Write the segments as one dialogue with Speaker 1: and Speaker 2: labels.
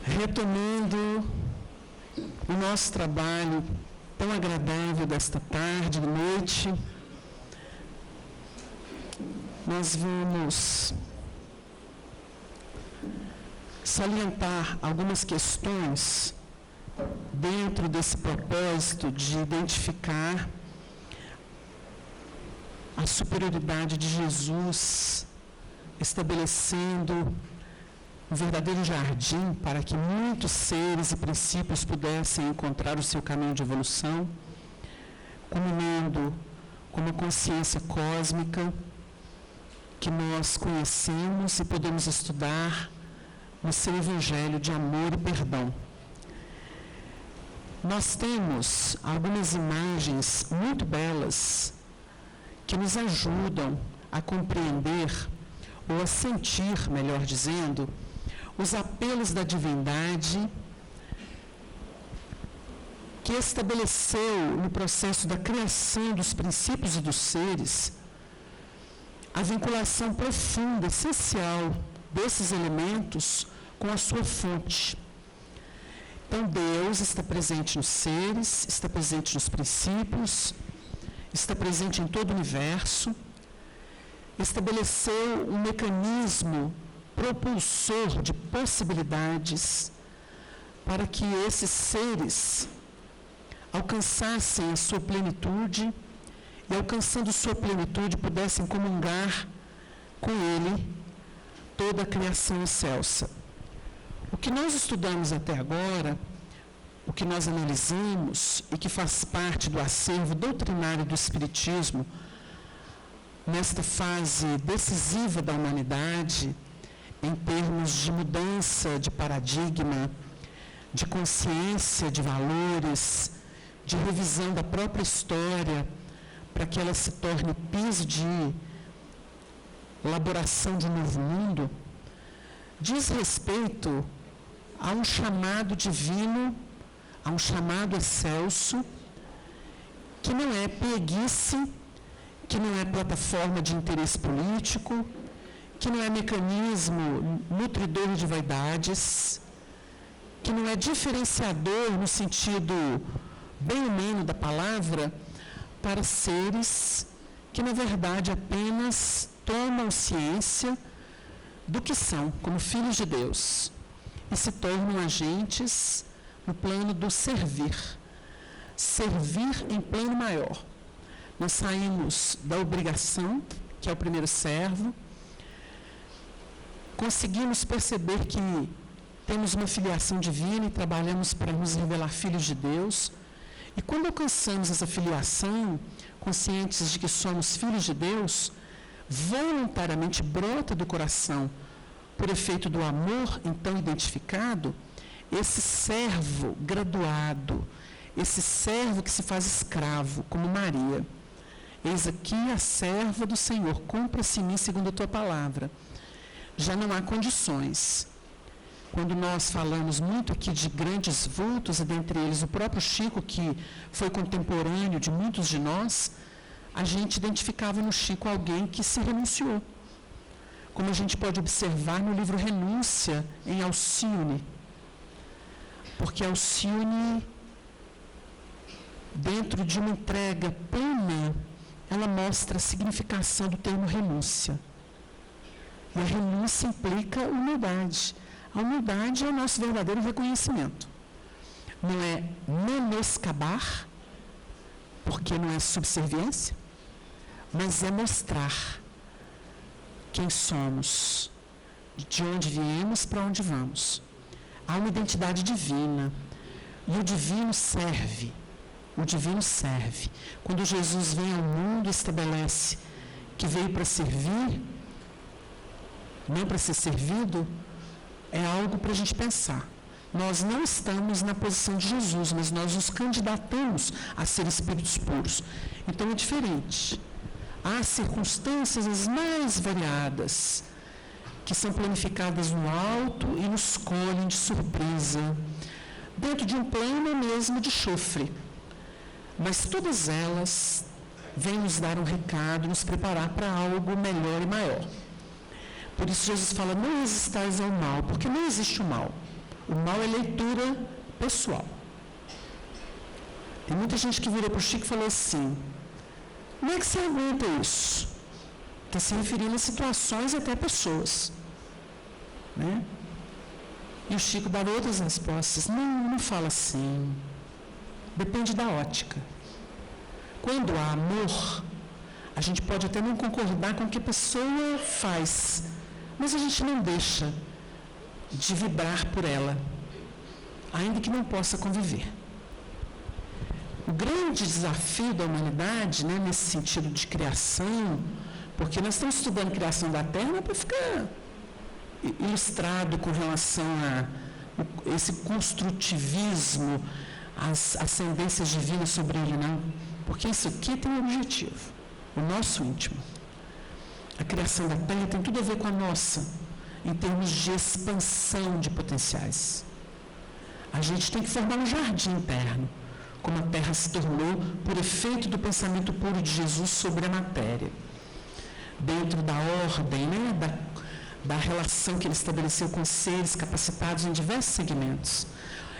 Speaker 1: Retomando o nosso trabalho tão agradável desta tarde, de noite, nós vamos salientar algumas questões dentro desse propósito de identificar a superioridade de Jesus, estabelecendo um verdadeiro jardim para que muitos seres e princípios pudessem encontrar o seu caminho de evolução, culminando com uma consciência cósmica que nós conhecemos e podemos estudar no seu evangelho de amor e perdão. Nós temos algumas imagens muito belas que nos ajudam a compreender, ou a sentir, melhor dizendo, os apelos da divindade que estabeleceu no processo da criação dos princípios e dos seres a vinculação profunda, essencial desses elementos com a sua fonte. Então, Deus está presente nos seres, está presente nos princípios, está presente em todo o universo, estabeleceu um mecanismo propulsor de possibilidades para que esses seres alcançassem a sua plenitude e, alcançando sua plenitude, pudessem comungar com Ele toda a criação excelsa. O que nós estudamos até agora, o que nós analisamos e que faz parte do acervo doutrinário do Espiritismo, nesta fase decisiva da humanidade, em termos de mudança de paradigma, de consciência de valores, de revisão da própria história, para que ela se torne piso de elaboração de um novo mundo, diz respeito a um chamado divino, a um chamado excelso, que não é preguiça, que não é plataforma de interesse político, que não é mecanismo nutridor de vaidades, que não é diferenciador no sentido bem humano da palavra, para seres que, na verdade, apenas tomam ciência do que são, como filhos de Deus, e se tornam agentes no plano do servir em plano maior. Nós saímos da obrigação, que é o primeiro servo, conseguimos perceber que temos uma filiação divina e trabalhamos para nos revelar filhos de Deus. E quando alcançamos essa filiação, conscientes de que somos filhos de Deus, voluntariamente brota do coração, por efeito do amor então identificado, esse servo graduado, esse servo que se faz escravo, como Maria. Eis aqui a serva do Senhor, cumpra-se em mim segundo a tua palavra. Já não há condições. Quando nós falamos muito aqui de grandes vultos, e dentre eles o próprio Chico, que foi contemporâneo de muitos de nós, a gente identificava no Chico alguém que se renunciou. Como a gente pode observar no livro Renúncia, em Alcione. Porque Alcione, dentro de uma entrega plena, ela mostra a significação do termo renúncia. E a renúncia implica humildade. A humildade é o nosso verdadeiro reconhecimento. Não é menoscabar, porque não é subserviência, mas é mostrar quem somos, de onde viemos, para onde vamos. Há uma identidade divina, e o divino serve. O divino serve. Quando Jesus vem ao mundo, estabelece que veio para servir, não para ser servido, é algo para a gente pensar. Nós não estamos na posição de Jesus, mas nós nos candidatamos a ser espíritos puros. Então é diferente. Há circunstâncias as mais variadas que são planificadas no alto e nos colhem de surpresa, dentro de um plano mesmo de chofre. Mas todas elas vêm nos dar um recado, nos preparar para algo melhor e maior. Por isso Jesus fala, não resistais ao mal, porque não existe o mal. O mal é leitura pessoal. Tem muita gente que virou para o Chico e falou assim: como é que você aguenta isso? Está se referindo a situações e até pessoas. Né? E o Chico dava outras respostas. Não fala assim. Depende da ótica. Quando há amor, a gente pode até não concordar com o que a pessoa faz, mas a gente não deixa de vibrar por ela, ainda que não possa conviver. O grande desafio da humanidade, né, nesse sentido de criação, porque nós estamos estudando a criação da Terra, não é para ficar ilustrado com relação a esse construtivismo, as ascendências divinas sobre ele, não. Porque isso aqui tem um objetivo, o nosso íntimo. A criação da Terra tem tudo a ver com a nossa, em termos de expansão de potenciais. A gente tem que formar um jardim interno, como a Terra se tornou por efeito do pensamento puro de Jesus sobre a matéria. Dentro da ordem, né, da relação que ele estabeleceu com seres capacitados em diversos segmentos,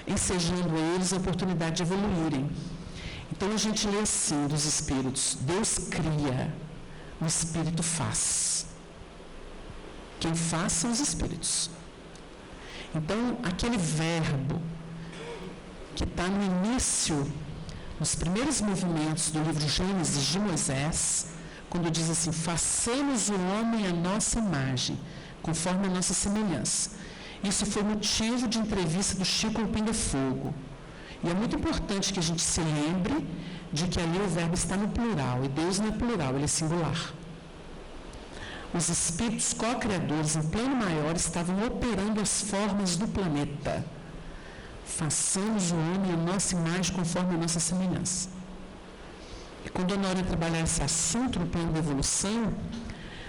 Speaker 1: ensejando a eles a oportunidade de evoluírem. Então a gente lê assim dos espíritos: Deus cria, o espírito faz. Quem faz são os espíritos. Então aquele verbo que está no início, nos primeiros movimentos do livro Gênesis de Moisés, quando diz assim: façamos o homem à nossa imagem, conforme a nossa semelhança. Isso foi motivo de entrevista do Chico ao Pinga Fogo. E é muito importante que a gente se lembre de que ali o verbo está no plural, e Deus não é plural, ele é singular. Os espíritos co-criadores em plano maior estavam operando as formas do planeta. Façamos o homem à nossa imagem conforme a nossa semelhança. E quando a Honória trabalhar esse assunto no plano da evolução,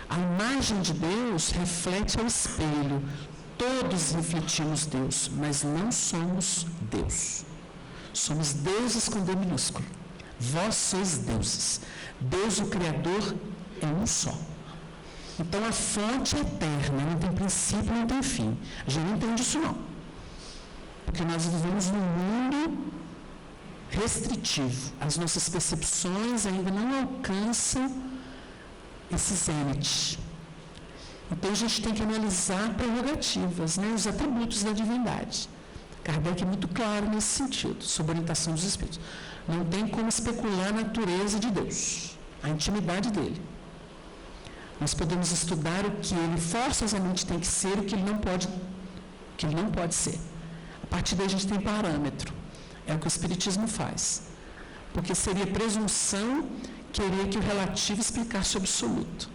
Speaker 1: a imagem de Deus reflete ao espelho. Todos refletimos Deus, mas não somos Deus. Somos deuses com D minúsculo. Vós sois deuses. Deus, o Criador, é um só. Então a fonte é eterna, não tem princípio, não tem fim. A gente não entende isso não. Porque nós vivemos num mundo restritivo. As nossas percepções ainda não alcançam esse zênite. Então a gente tem que analisar prerrogativas, né, os atributos da divindade. Kardec é muito claro nesse sentido, sobre a orientação dos espíritos. Não tem como especular a natureza de Deus, a intimidade dele. Nós podemos estudar o que ele forçosamente tem que ser e o que ele não pode ser. A partir daí a gente tem parâmetro. É o que o Espiritismo faz. Porque seria presunção querer que o relativo explicasse o absoluto.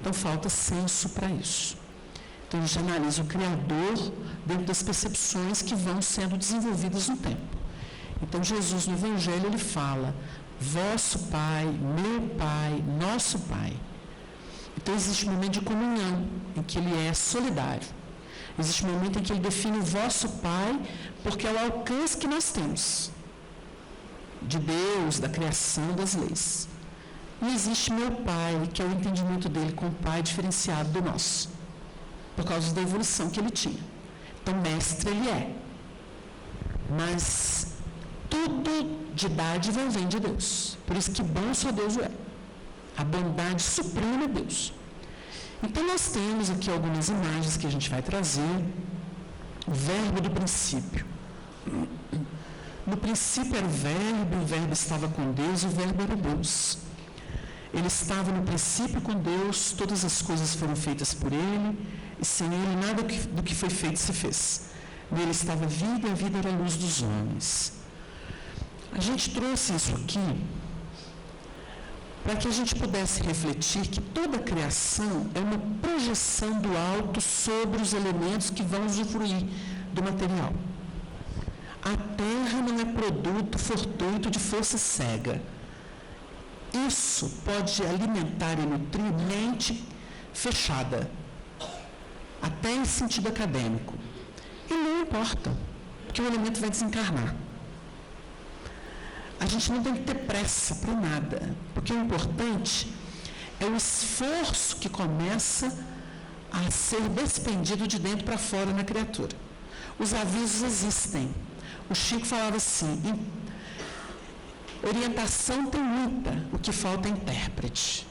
Speaker 1: Então falta senso para isso. Então a gente analisa o Criador dentro das percepções que vão sendo desenvolvidas no tempo. Então Jesus no Evangelho ele fala: vosso Pai, meu Pai, nosso Pai. Então existe um momento de comunhão em que ele é solidário. Existe um momento em que ele define o vosso Pai, porque é o alcance que nós temos de Deus, da criação, das leis. E existe meu Pai, que é o entendimento dele com o Pai diferenciado do nosso, por causa da evolução que ele tinha. Então, mestre ele é. Mas tudo de dádiva vem de Deus. Por isso que bom só Deus é. A bondade suprema é Deus. Então, nós temos aqui algumas imagens que a gente vai trazer. O verbo do princípio. No princípio era o verbo estava com Deus e o verbo era Deus. Ele estava no princípio com Deus, todas as coisas foram feitas por ele, e sem ele nada do que foi feito se fez. Nele estava a vida, e a vida era a luz dos homens. A gente trouxe isso aqui para que a gente pudesse refletir que toda a criação é uma projeção do alto sobre os elementos que vão usufruir do material. A Terra não é produto fortuito de força cega. Isso pode alimentar e nutrir mente fechada, até em sentido acadêmico. E não importa, porque o elemento vai desencarnar. A gente não tem que ter pressa para nada, porque o importante é o esforço que começa a ser despendido de dentro para fora na criatura. os avisos existem. O Chico falava assim, orientação tem muita, o que falta é intérprete.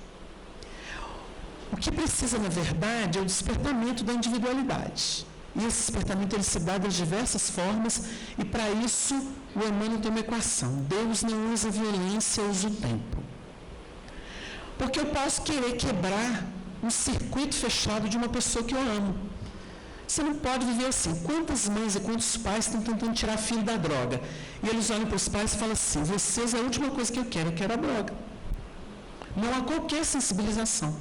Speaker 1: O que precisa, na verdade, é o despertamento da individualidade. E esse despertamento ele se dá de diversas formas, e para isso o Emmanuel tem uma equação. Deus não usa violência, usa o tempo. Porque eu posso querer quebrar um circuito fechado de uma pessoa que eu amo. Você não pode viver assim. Quantas mães e quantos pais estão tentando tirar filho da droga? E eles olham para os pais e falam assim, vocês é a última coisa que eu quero a droga. Não há qualquer sensibilização.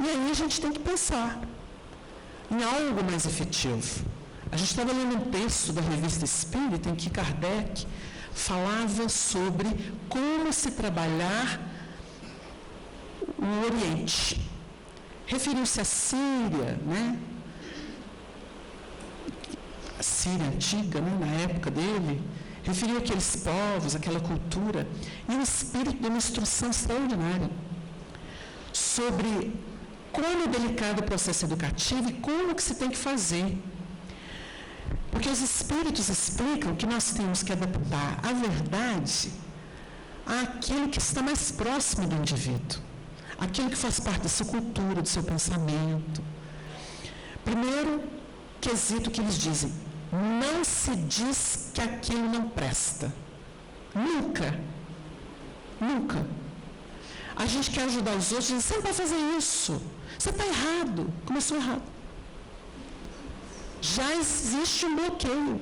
Speaker 1: E aí a gente tem que pensar em algo mais efetivo. A gente estava lendo um texto da Revista Espírita em que Kardec falava sobre como se trabalhar o Oriente. Referiu-se à Síria, né? A Síria antiga, né? Na época dele, referiu aqueles povos, aquela cultura, e o Espírito deu uma instrução extraordinária sobre como é delicado o processo educativo e como que se tem que fazer. Porque os Espíritos explicam que nós temos que adaptar a verdade àquilo que está mais próximo do indivíduo, aquilo que faz parte da sua cultura, do seu pensamento. Primeiro quesito que eles dizem, não se diz que aquilo não presta. Nunca. Nunca. A gente quer ajudar os outros, dizendo, você não vai fazer isso. Você está errado. Começou errado. Já existe um bloqueio.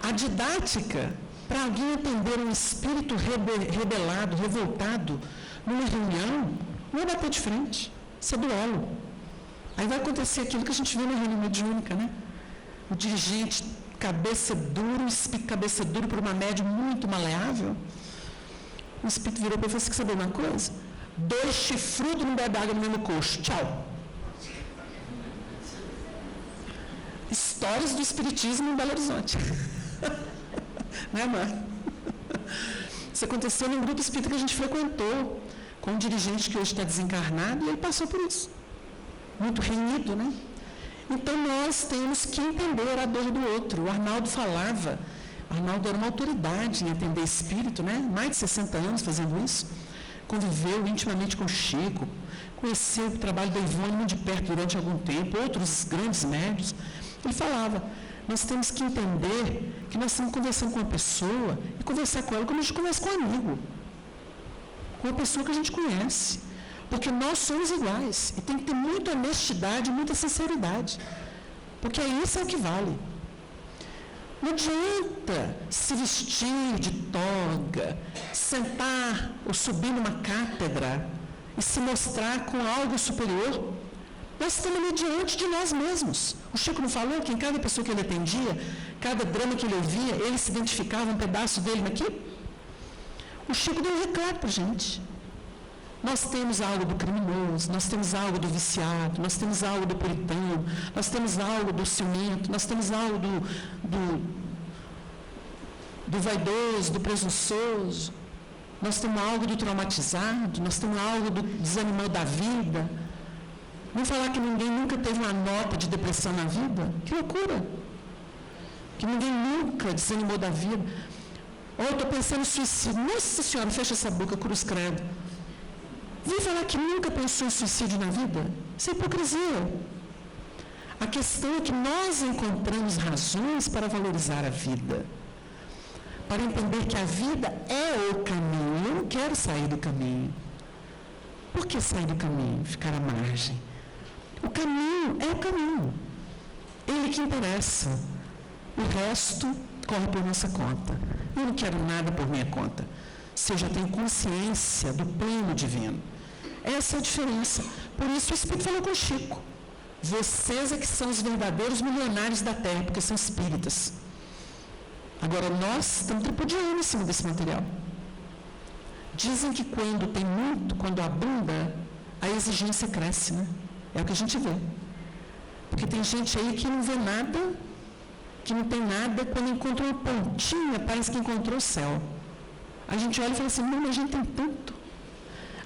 Speaker 1: A didática, para alguém entender um espírito rebelado, revoltado, numa reunião, não é bater de frente. Isso é duelo. Aí vai acontecer aquilo que a gente vê na reunião mediúnica, né? O dirigente, cabeça dura, o espírito cabeça dura para uma média muito maleável. O espírito virou para ele e falou assim, quer saber uma coisa? 2 chifrudos não bebe água no mesmo coxo. Tchau. Histórias do espiritismo em Belo Horizonte. Não é, Mar? Isso aconteceu num grupo espírita que a gente frequentou, com um dirigente que hoje está desencarnado, e ele passou por isso. Muito renhido, né? Então nós temos que entender a dor do outro. O Arnaldo falava, Arnaldo era uma autoridade em atender espírito, né? Mais de 60 anos fazendo isso. Conviveu intimamente com o Chico, conheceu o trabalho da Ivone muito de perto durante algum tempo, outros grandes médios. Ele falava, nós temos que entender que nós estamos conversando com uma pessoa e conversar com ela como a gente conversa com um amigo, com uma pessoa que a gente conhece. Porque nós somos iguais e tem que ter muita honestidade, muita sinceridade. Porque isso é o que vale. Não adianta se vestir de toga, sentar ou subir numa cátedra e se mostrar com algo superior. Nós estamos ali diante de nós mesmos. O Chico não falou que em cada pessoa que ele atendia, cada drama que ele ouvia, ele se identificava um pedaço dele naquilo? O Chico deu um recado para a gente. Nós temos algo do criminoso, nós temos algo do viciado, nós temos algo do puritano, nós temos algo do ciumento, nós temos algo do vaidoso, do presunçoso, nós temos algo do traumatizado, nós temos algo do desanimado da vida. Vamos falar que ninguém nunca teve uma nota de depressão na vida? Que loucura! Que ninguém nunca desanimou da vida. Ou eu estou pensando em suicídio. Nossa Senhora, fecha essa boca, cruz credo. Vem falar que nunca pensou em suicídio na vida? Isso é hipocrisia. A questão é que nós encontramos razões para valorizar a vida. Para entender que a vida é o caminho. Eu não quero sair do caminho. Por que sair do caminho? Ficar à margem. O caminho é o caminho. Ele que interessa. O resto corre por nossa conta. Eu não quero nada por minha conta. Se eu já tenho consciência do plano divino. Essa é a diferença. Por isso o Espírito falou com o Chico. Vocês é que são os verdadeiros milionários da Terra, porque são espíritas. Agora nós estamos tripudiando em cima desse material. Dizem que quando tem muito, quando abunda, a exigência cresce, né? É o que a gente vê. Porque tem gente aí que não vê nada, que não tem nada, quando encontra uma pontinha, parece que encontrou o céu. A gente olha e fala assim, não, mas a gente tem tanto.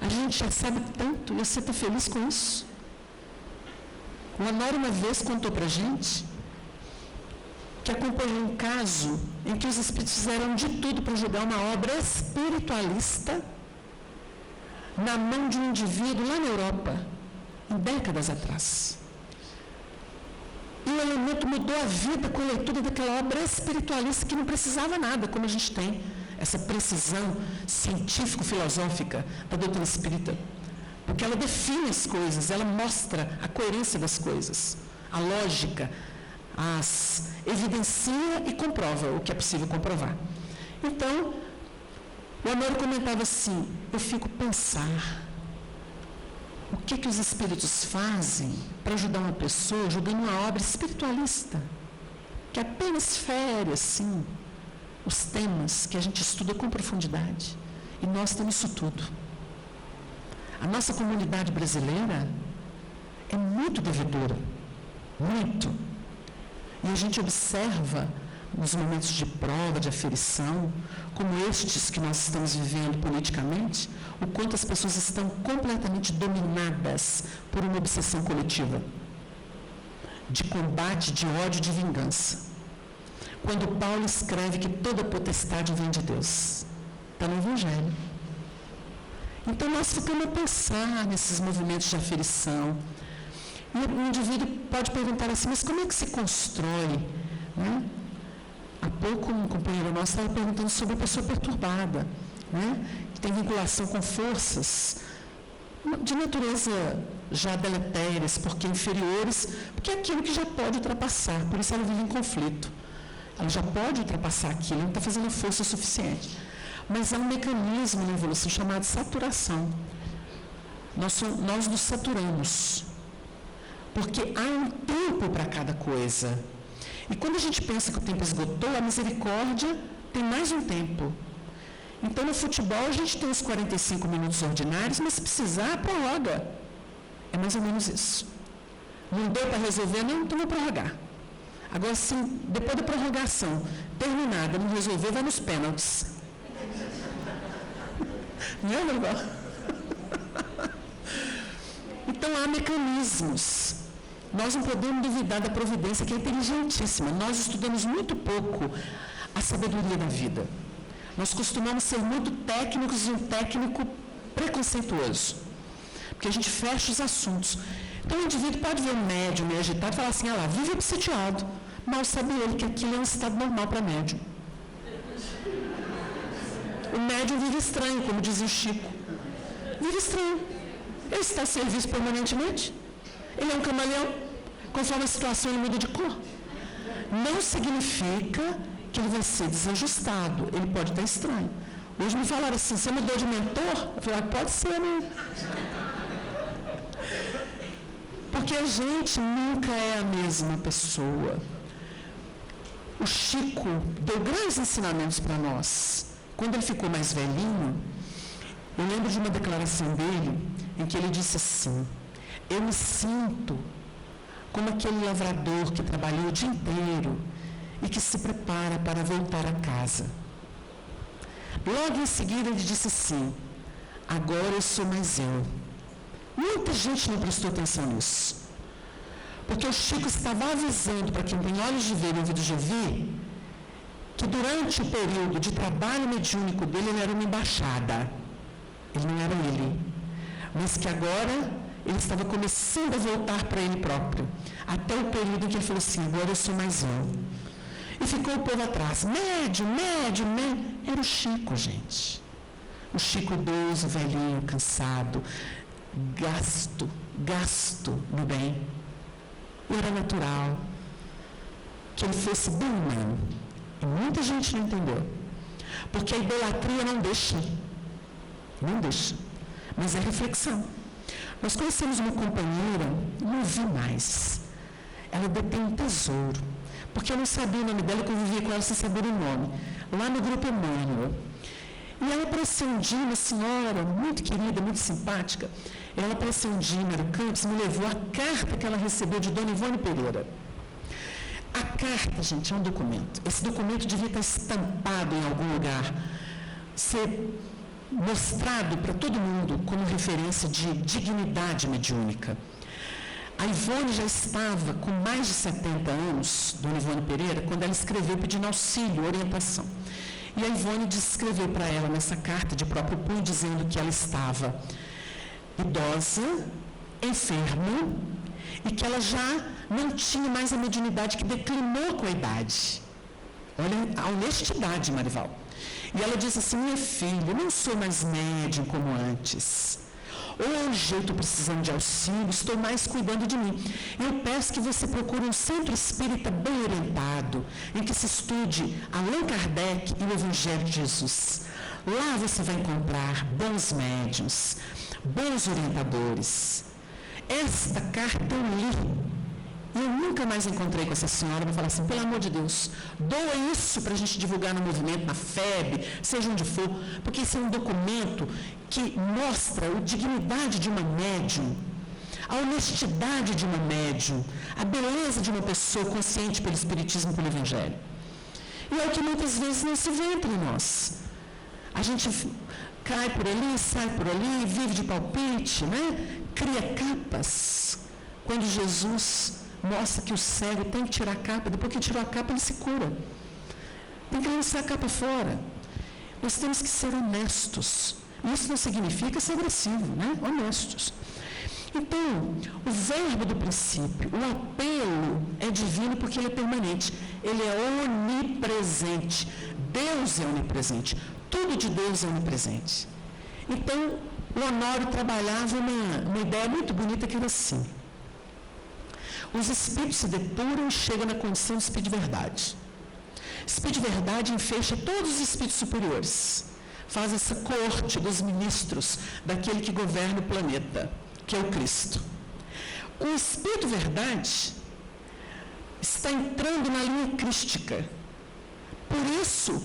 Speaker 1: A gente já sabe tanto, e você está feliz com isso? O Honório uma vez contou para a gente que acompanhou um caso em que os espíritos fizeram de tudo para julgar uma obra espiritualista na mão de um indivíduo lá na Europa, em décadas atrás. E o elemento mudou a vida com a leitura daquela obra espiritualista que não precisava nada, como a gente tem essa precisão científico-filosófica da doutrina espírita. Porque ela define as coisas, ela mostra a coerência das coisas, a lógica, as evidencia e comprova o que é possível comprovar. Então, o Honório comentava assim, eu fico a pensar, o que os espíritos fazem para ajudar uma pessoa jogando uma obra espiritualista, que apenas fere, assim, os temas que a gente estuda com profundidade. E nós temos isso tudo. A nossa comunidade brasileira é muito devedora, muito. E a gente observa, nos momentos de prova, de aferição, como estes que nós estamos vivendo politicamente, o quanto as pessoas estão completamente dominadas por uma obsessão coletiva, de combate, de ódio, de vingança. Quando Paulo escreve que toda potestade vem de Deus, está no Evangelho. Então nós ficamos a pensar nesses movimentos de aferição. E o indivíduo pode perguntar assim, mas como é que se constrói? Né? Há pouco um companheiro nosso estava perguntando sobre a pessoa perturbada, né? Que tem vinculação com forças de natureza já deletérias, porque inferiores, porque é aquilo que já pode ultrapassar, por isso ela vive em conflito. Ela já pode ultrapassar aquilo, não está fazendo força suficiente. Mas há um mecanismo na evolução chamado saturação. Nós nos saturamos, porque há um tempo para cada coisa. E quando a gente pensa que o tempo esgotou, a misericórdia tem mais um tempo. Então, no futebol, a gente tem os 45 minutos ordinários, mas se precisar, prorroga. É mais ou menos isso. Não deu para resolver, não, então vou prorrogar. Agora, se depois da prorrogação terminada, não resolver, vai nos pênaltis. Não é, Legal? Então, há mecanismos. Nós não podemos duvidar da providência, que é inteligentíssima. Nós estudamos muito pouco a sabedoria da vida. Nós costumamos ser muito técnicos e um técnico preconceituoso. Porque a gente fecha os assuntos. Então, o indivíduo pode ver um médium meio agitado e falar assim, lá, vive obsediado. Mal sabe ele que aquilo é um estado normal para médium. O médium vive estranho, como dizia o Chico. Vive estranho. Ele está a serviço permanentemente. Ele é um camaleão. Conforme a situação, ele muda de cor. Não significa que ele vai ser desajustado. Ele pode estar estranho. Hoje me falaram assim, você mudou de mentor? Eu falei, pode ser, né? Porque a gente nunca é a mesma pessoa. O Chico deu grandes ensinamentos para nós. Quando ele ficou mais velhinho, eu lembro de uma declaração dele, em que ele disse assim, eu me sinto como aquele lavrador que trabalhou o dia inteiro e que se prepara para voltar a casa. Logo em seguida ele disse assim, agora eu sou mais eu. Muita gente não prestou atenção nisso. Porque o Chico estava avisando para quem tem olhos de ver e ouvidos de ouvir, que durante o período de trabalho mediúnico dele, ele era uma embaixada. Ele não era ele. Mas que agora ele estava começando a voltar para ele próprio. Até o período em que ele falou assim, agora eu sou mais eu. E ficou o povo atrás. Médium. Era o Chico, gente. O Chico idoso, velhinho, cansado, gasto no bem. E era natural que ele fosse bem humano. E muita gente não entendeu. Porque a idolatria não deixa. Não deixa. Mas é reflexão. Nós conhecemos uma companheira, não vi mais. Ela detém um tesouro. Porque eu não sabia o nome dela, eu convivia com ela sem saber o nome. Lá no grupo Emmanuel. E ela apareceu um dia, uma senhora muito querida, muito simpática. Ela apareceu um dia em Mário Campos e me levou a carta que ela recebeu de Dona Ivone Pereira. A carta, gente, é um documento. Esse documento devia estar estampado em algum lugar, ser mostrado para todo mundo como referência de dignidade mediúnica. A Ivone já estava com mais de 70 anos, Dona Ivone Pereira, quando ela escreveu pedindo auxílio, orientação. E a Ivone descreveu para ela nessa carta de próprio punho, dizendo que ela estava idosa, enferma, e que ela já não tinha mais a mediunidade, que declinou com a idade. Olha a honestidade, Marival. E ela disse assim: minha filha, eu não sou mais médium como antes. Hoje eu estou precisando de auxílio, estou mais cuidando de mim. Eu peço que você procure um centro espírita bem orientado, em que se estude Allan Kardec e o Evangelho de Jesus. Lá você vai encontrar bons médiuns, bons orientadores. Esta carta eu li. E eu nunca mais encontrei com essa senhora. Vou falar assim: pelo amor de Deus, doa isso para a gente divulgar no movimento, na FEB, seja onde for, porque esse é um documento que mostra a dignidade de uma médium, a honestidade de uma médium, a beleza de uma pessoa consciente pelo Espiritismo e pelo Evangelho. E é o que muitas vezes não se vê entre nós. A gente cai por ali, sai por ali, vive de palpite, né? Cria capas. Quando Jesus mostra que o cego tem que tirar a capa, depois que tirou a capa ele se cura. Tem que lançar a capa fora. Nós temos que ser honestos. Isso não significa ser agressivo, né? Honestos. Então, o verbo do princípio, o apelo é divino porque ele é permanente. Ele é onipresente. Deus é onipresente. Tudo de Deus é onipresente. Então, o Honório trabalhava uma ideia muito bonita que era assim: os espíritos se depuram e chegam na condição de espírito de verdade. Espírito de verdade enfecha todos os espíritos superiores. Faz essa corte dos ministros daquele que governa o planeta, que é o Cristo. O espírito de verdade está entrando na linha crística. Por isso,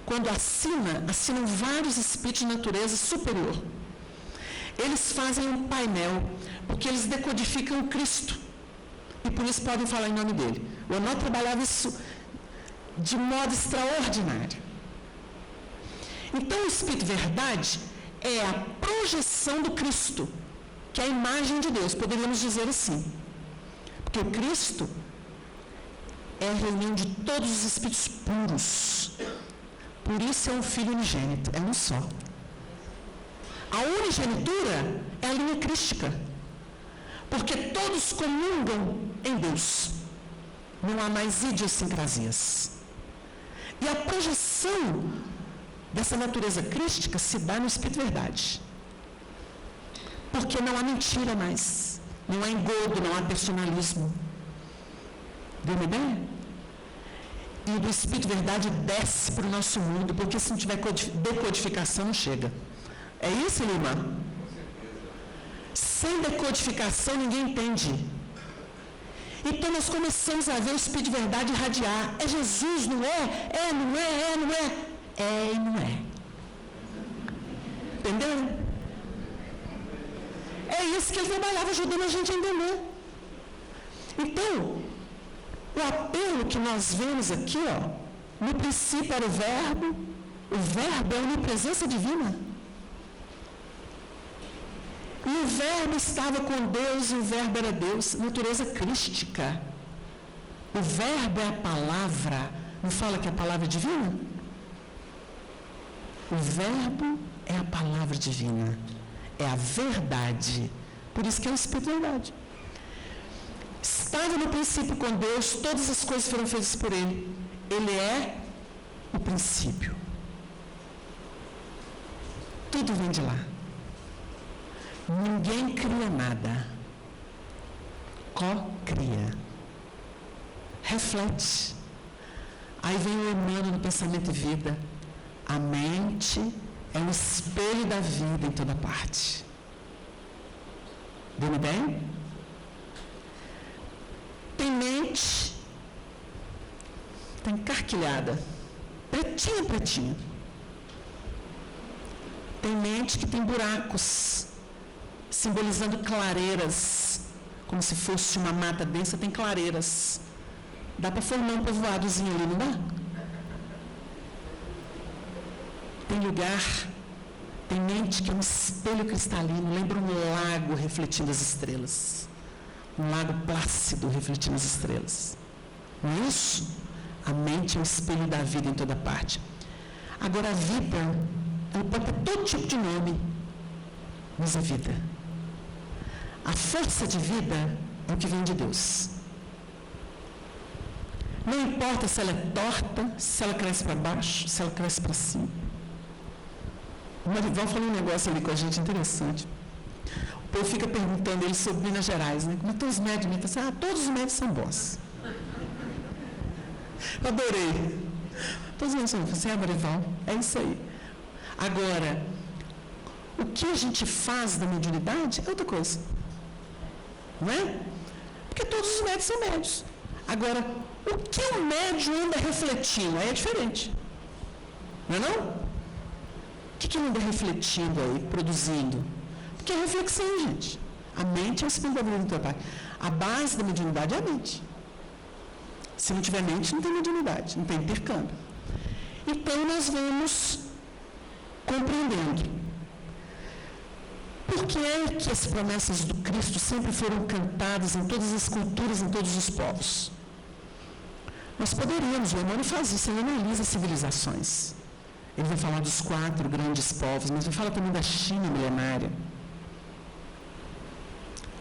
Speaker 1: quando assinam vários espíritos de natureza superior. Eles fazem um painel, porque eles decodificam o Cristo. E por isso podem falar em nome dele. O Honório trabalhava isso de modo extraordinário. Então, o Espírito Verdade é a projeção do Cristo, que é a imagem de Deus, poderíamos dizer assim. Porque o Cristo é a reunião de todos os espíritos puros. Por isso é um Filho unigênito, é um só. A unigenitura é a linha crística. Porque todos comungam em Deus. Não há mais idiosincrasias. E a projeção dessa natureza crística se dá no Espírito Verdade. Porque não há mentira mais. Não há engodo, não há personalismo. Deu uma ideia? E do Espírito Verdade desce para o nosso mundo, porque se não tiver decodificação, não chega. É isso, Lima? Sem decodificação, ninguém entende. Então, nós começamos a ver o Espírito de Verdade irradiar. É Jesus, não é? É, não é, não é. É e não é. Entendeu? É isso que ele trabalhava, ajudando a gente a entender. Então, o apelo que nós vemos aqui, no princípio era o verbo é a onipresença divina. E o verbo estava com Deus e o verbo era Deus, natureza crística. O verbo é a palavra. Não fala que a palavra é divina? O verbo é a palavra divina. É a verdade. Por isso que é o Espírito Verdade. Estava no princípio com Deus, todas as coisas foram feitas por Ele. Ele é o princípio. Tudo vem de lá. Ninguém cria nada. Co-cria. Reflete. Aí vem o Emmanuel no Pensamento e Vida. A mente é um espelho da vida em toda parte. Deu bem? Tem mente, está encarquilhada, pretinha, pretinha. Tem mente que tem buracos, simbolizando clareiras, como se fosse uma mata densa, tem clareiras. Dá para formar um povoadozinho ali, não dá? Tem lugar, tem mente que é um espelho cristalino, lembra um lago refletindo as estrelas. um lago plácido refletindo as estrelas. Não é isso? A mente é o espelho da vida em toda parte. Agora, a vida, ela pode ter todo tipo de nome, mas é vida. A força de vida é o que vem de Deus. Não importa se ela é torta, se ela cresce para baixo, se ela cresce para cima. O Marival falou um negócio ali com a gente interessante. O povo fica perguntando ele sobre Minas Gerais, né? Como estão os médios? Ele fala assim, todos os médios são bons. Adorei. Todos os médios são bons. Você é Marival? É isso aí. Agora, o que a gente faz da mediunidade é outra coisa. Não é? Porque todos os médios são médios. Agora, o que o médium anda refletindo? Aí é diferente. Não é não? O que ele anda refletindo aí, produzindo? Porque é reflexão, gente. A mente é o espelho da vida do teu pai. A base da mediunidade é a mente. Se não tiver mente, não tem mediunidade, não tem intercâmbio. Então, nós vamos compreendendo. Por que é que as promessas do Cristo sempre foram cantadas em todas as culturas, em todos os povos? Nós poderíamos, o Emmanuel faz isso, ele analisa as civilizações. Ele vai falar dos 4 grandes povos, mas ele fala também da China milenária.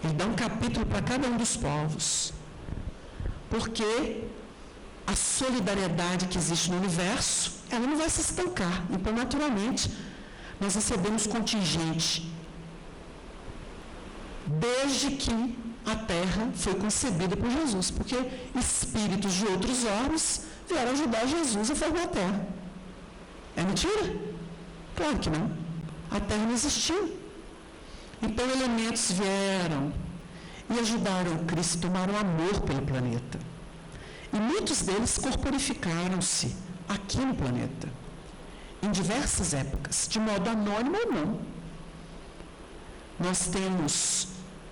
Speaker 1: Ele dá um capítulo para cada um dos povos. Porque a solidariedade que existe no universo, ela não vai se estancar. Então, naturalmente, nós recebemos contingente desde que a Terra foi concebida por Jesus, porque espíritos de outros orbes vieram ajudar Jesus a formar a Terra. É mentira? Claro que não. A Terra não existiu. Então, elementos vieram e ajudaram o Cristo, tomaram amor pelo planeta. E muitos deles corporificaram-se aqui no planeta, em diversas épocas, de modo anônimo ou não. Nós temos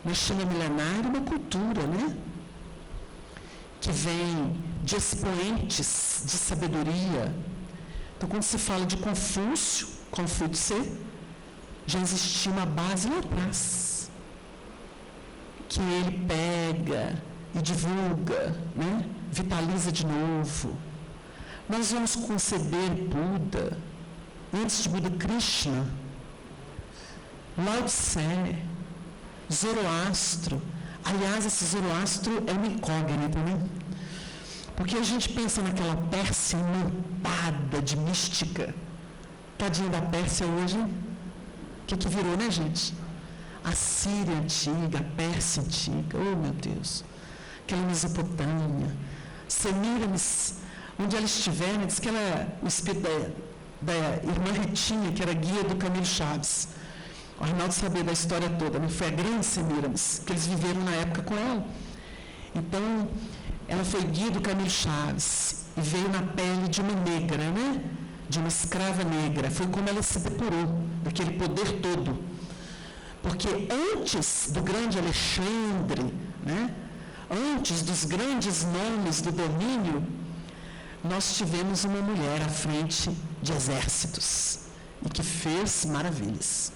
Speaker 1: na China milenária uma cultura, né? Que vem de expoentes de sabedoria. Então, quando se fala de Confúcio, já existia uma base lá atrás, que ele pega e divulga, né? Vitaliza de novo. Nós vamos conceber Buda, antes de Buda, Krishna, Lao Tse, Zoroastro. Aliás, esse Zoroastro é uma incógnita, né? Porque a gente pensa naquela Pérsia imantada de mística. Tadinha da Pérsia hoje, o que virou, né, gente? A Síria antiga, a Pérsia antiga, oh meu Deus, aquela Mesopotâmia, Semíramis, onde ela estiver, né, diz que ela é o espírito da irmã Ritinha, que era guia do Camilo Chaves. O Arnaldo sabia da história toda, né? Foi a grande Semíramis, que eles viveram na época com ela. Então, ela foi guia do Camilo Chaves e veio na pele de uma negra, né? De uma escrava negra. Foi como ela se depurou daquele poder todo. Porque antes do grande Alexandre, né? Antes dos grandes nomes do domínio, nós tivemos uma mulher à frente de exércitos e que fez maravilhas.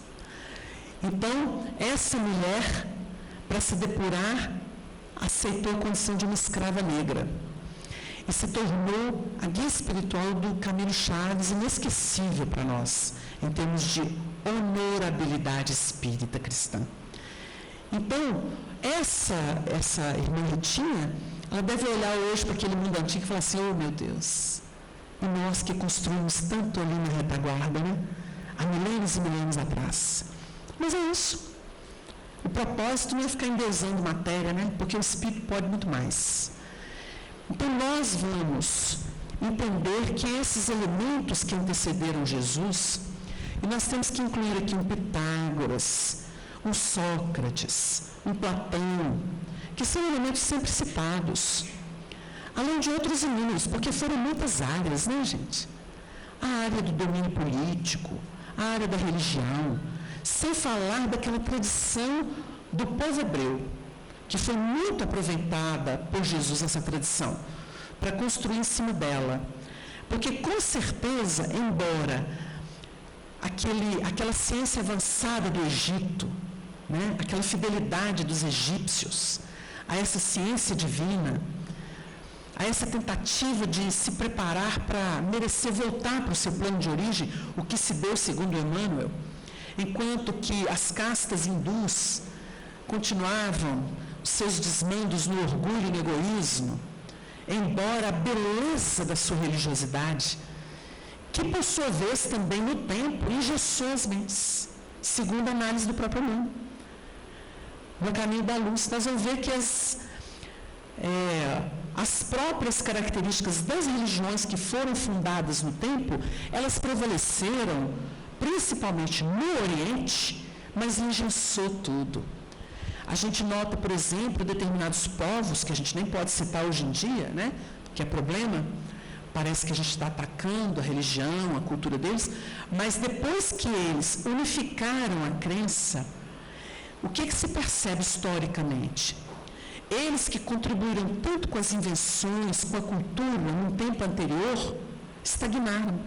Speaker 1: Então, essa mulher, para se depurar, aceitou a condição de uma escrava negra e se tornou a guia espiritual do Camilo Chaves, inesquecível para nós, em termos de honorabilidade espírita cristã. Então, essa irmã Ritinha, ela deve olhar hoje para aquele mundo antigo e falar assim, oh meu Deus, e nós que construímos tanto ali na retaguarda, né? Há milênios e milênios atrás. Mas é isso. O propósito não é ficar endeusando matéria, né? Porque o Espírito pode muito mais. Então, nós vamos entender que esses elementos que antecederam Jesus, e nós temos que incluir aqui um Pitágoras, um Sócrates, um Platão, que são elementos sempre citados, além de outros inúmeros, porque foram muitas áreas, né, gente? A área do domínio político, a área da religião, sem falar daquela tradição do povo hebreu, que foi muito aproveitada por Jesus, essa tradição, para construir em cima dela. Porque, com certeza, embora aquela ciência avançada do Egito, né, aquela fidelidade dos egípcios, a essa ciência divina, a essa tentativa de se preparar para merecer voltar para o seu plano de origem, o que se deu segundo Emmanuel, enquanto que as castas hindus continuavam os seus desmandos no orgulho e no egoísmo, embora a beleza da sua religiosidade, que por sua vez também no tempo engessou as mentes, segundo a análise do próprio mundo. No caminho da luz, nós vamos ver que as próprias características das religiões que foram fundadas no tempo, elas prevaleceram principalmente no Oriente, mas engessou tudo. A gente nota, por exemplo, determinados povos, que a gente nem pode citar hoje em dia, né, que é problema, parece que a gente está atacando a religião, a cultura deles, mas depois que eles unificaram a crença, o que se percebe historicamente? Eles que contribuíram tanto com as invenções, com a cultura, num tempo anterior, estagnaram.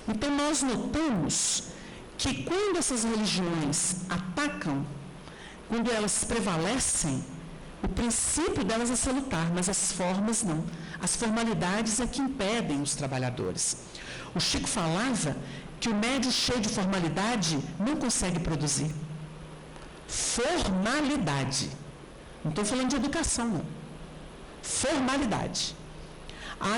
Speaker 1: Então, nós notamos que quando essas religiões atacam, quando elas prevalecem, o princípio delas é salutar, mas as formas não. As formalidades é que impedem os trabalhadores. O Chico falava que o médium cheio de formalidade não consegue produzir. Formalidade. Não estou falando de educação, não. Formalidade.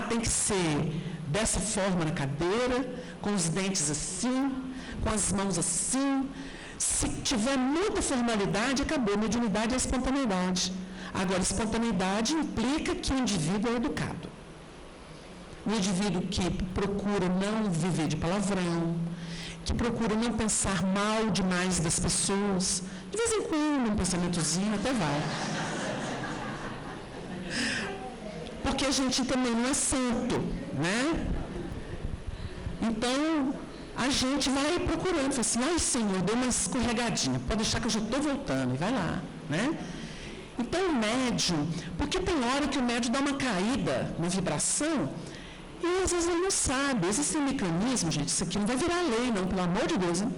Speaker 1: Tem que ser dessa forma na cadeira, com os dentes assim, com as mãos assim. Se tiver muita formalidade, acabou. Mediunidade é espontaneidade. Agora, espontaneidade implica que o indivíduo é educado. Um indivíduo que procura não viver de palavrão, que procura não pensar mal demais das pessoas. De vez em quando, um pensamentozinho até vai. Porque a gente também não é santo, né? Então, a gente vai procurando, fala assim, Senhor, deu uma escorregadinha, pode deixar que eu já estou voltando, e vai lá, né? Então, o médium, porque tem hora que o médium dá uma caída na vibração, e às vezes ele não sabe. Existe um mecanismo, gente, isso aqui não vai virar lei, não, pelo amor de Deus, hein?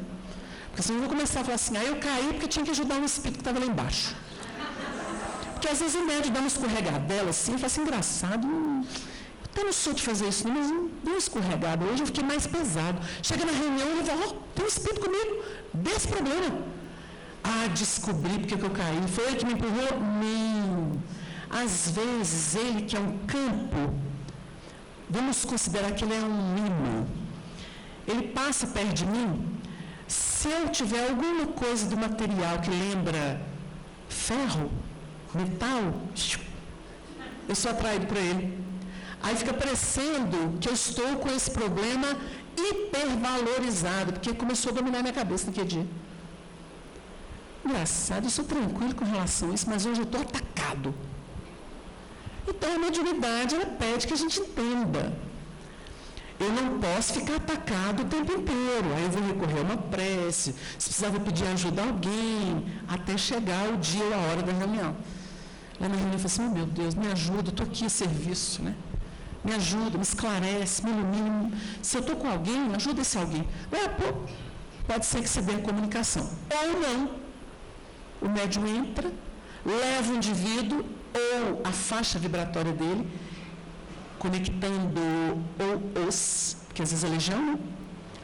Speaker 1: Porque senão eu vou começar a falar assim, eu caí porque tinha que ajudar um espírito que estava lá embaixo. Porque às vezes o médium dá uma escorregadela assim, e fala assim, engraçado, eu até não sou de fazer isso, não, mas deu uma escorregada, hoje eu fiquei mais pesado. Chega na reunião e ele fala, tem um espírito comigo, desse problema. Descobri porque que eu caí, foi ele que me empurrou? Não. Às vezes, ele que é um campo, vamos considerar que ele é um imã. Ele passa perto de mim, se eu tiver alguma coisa do material que lembra ferro, metal, eu sou atraído para ele. Aí fica parecendo que eu estou com esse problema hipervalorizado, porque começou a dominar minha cabeça naquele dia. Engraçado, eu sou tranquilo com relação a isso, mas hoje eu estou atacado. Então, a mediunidade, ela pede que a gente entenda. Eu não posso ficar atacado o tempo inteiro. Aí eu vou recorrer a uma prece, se precisar vou pedir ajuda a alguém, até chegar o dia ou a hora da reunião. Lá na reunião eu falo assim, meu Deus, me ajuda, eu estou aqui a serviço, né? Me ajuda, me esclarece, me ilumina. Se eu estou com alguém, me ajuda esse alguém. Pode ser que você dê a comunicação. Ou não. O médium entra, leva o indivíduo ou a faixa vibratória dele, conectando ou os, porque às vezes é legião, não.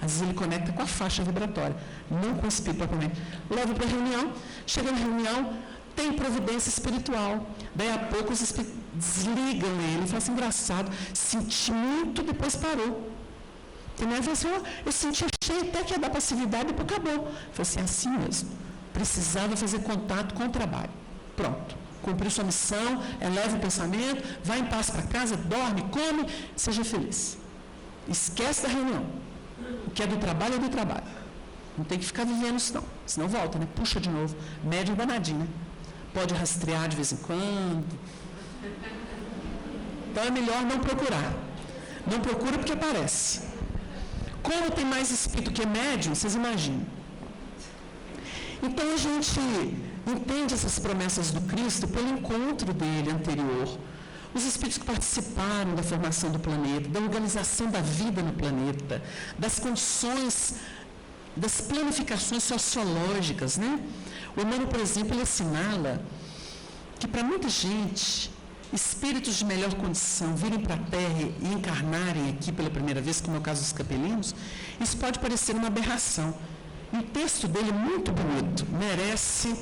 Speaker 1: Às vezes ele conecta com a faixa vibratória, não com o espírito propriamente. Leva para a reunião, chega na reunião, tem providência espiritual. Daí a pouco os espíritos desligam ele, fala assim, engraçado, senti muito, depois parou. Entendeu? Eu senti, achei até que ia dar passividade, depois acabou. Falei assim, assim mesmo. Precisava fazer contato com o trabalho. Pronto. Cumpriu sua missão, eleva o pensamento, vai em paz para casa, dorme, come, seja feliz. Esquece da reunião. O que é do trabalho é do trabalho. Não tem que ficar vivendo isso não. Senão volta, né? Puxa de novo. Médium danadinho, né? Pode rastrear de vez em quando. Então é melhor não procurar. Não procura porque aparece. Como tem mais espírito que médium, vocês imaginam. Então a gente entende essas promessas do Cristo pelo encontro dele anterior. Os espíritos que participaram da formação do planeta, da organização da vida no planeta, das condições, das planificações sociológicas, né? O Emmanuel, por exemplo, ele assinala que para muita gente, espíritos de melhor condição virem para a Terra e encarnarem aqui pela primeira vez, como é o caso dos capelinos, isso pode parecer uma aberração. E o texto dele é muito bonito, merece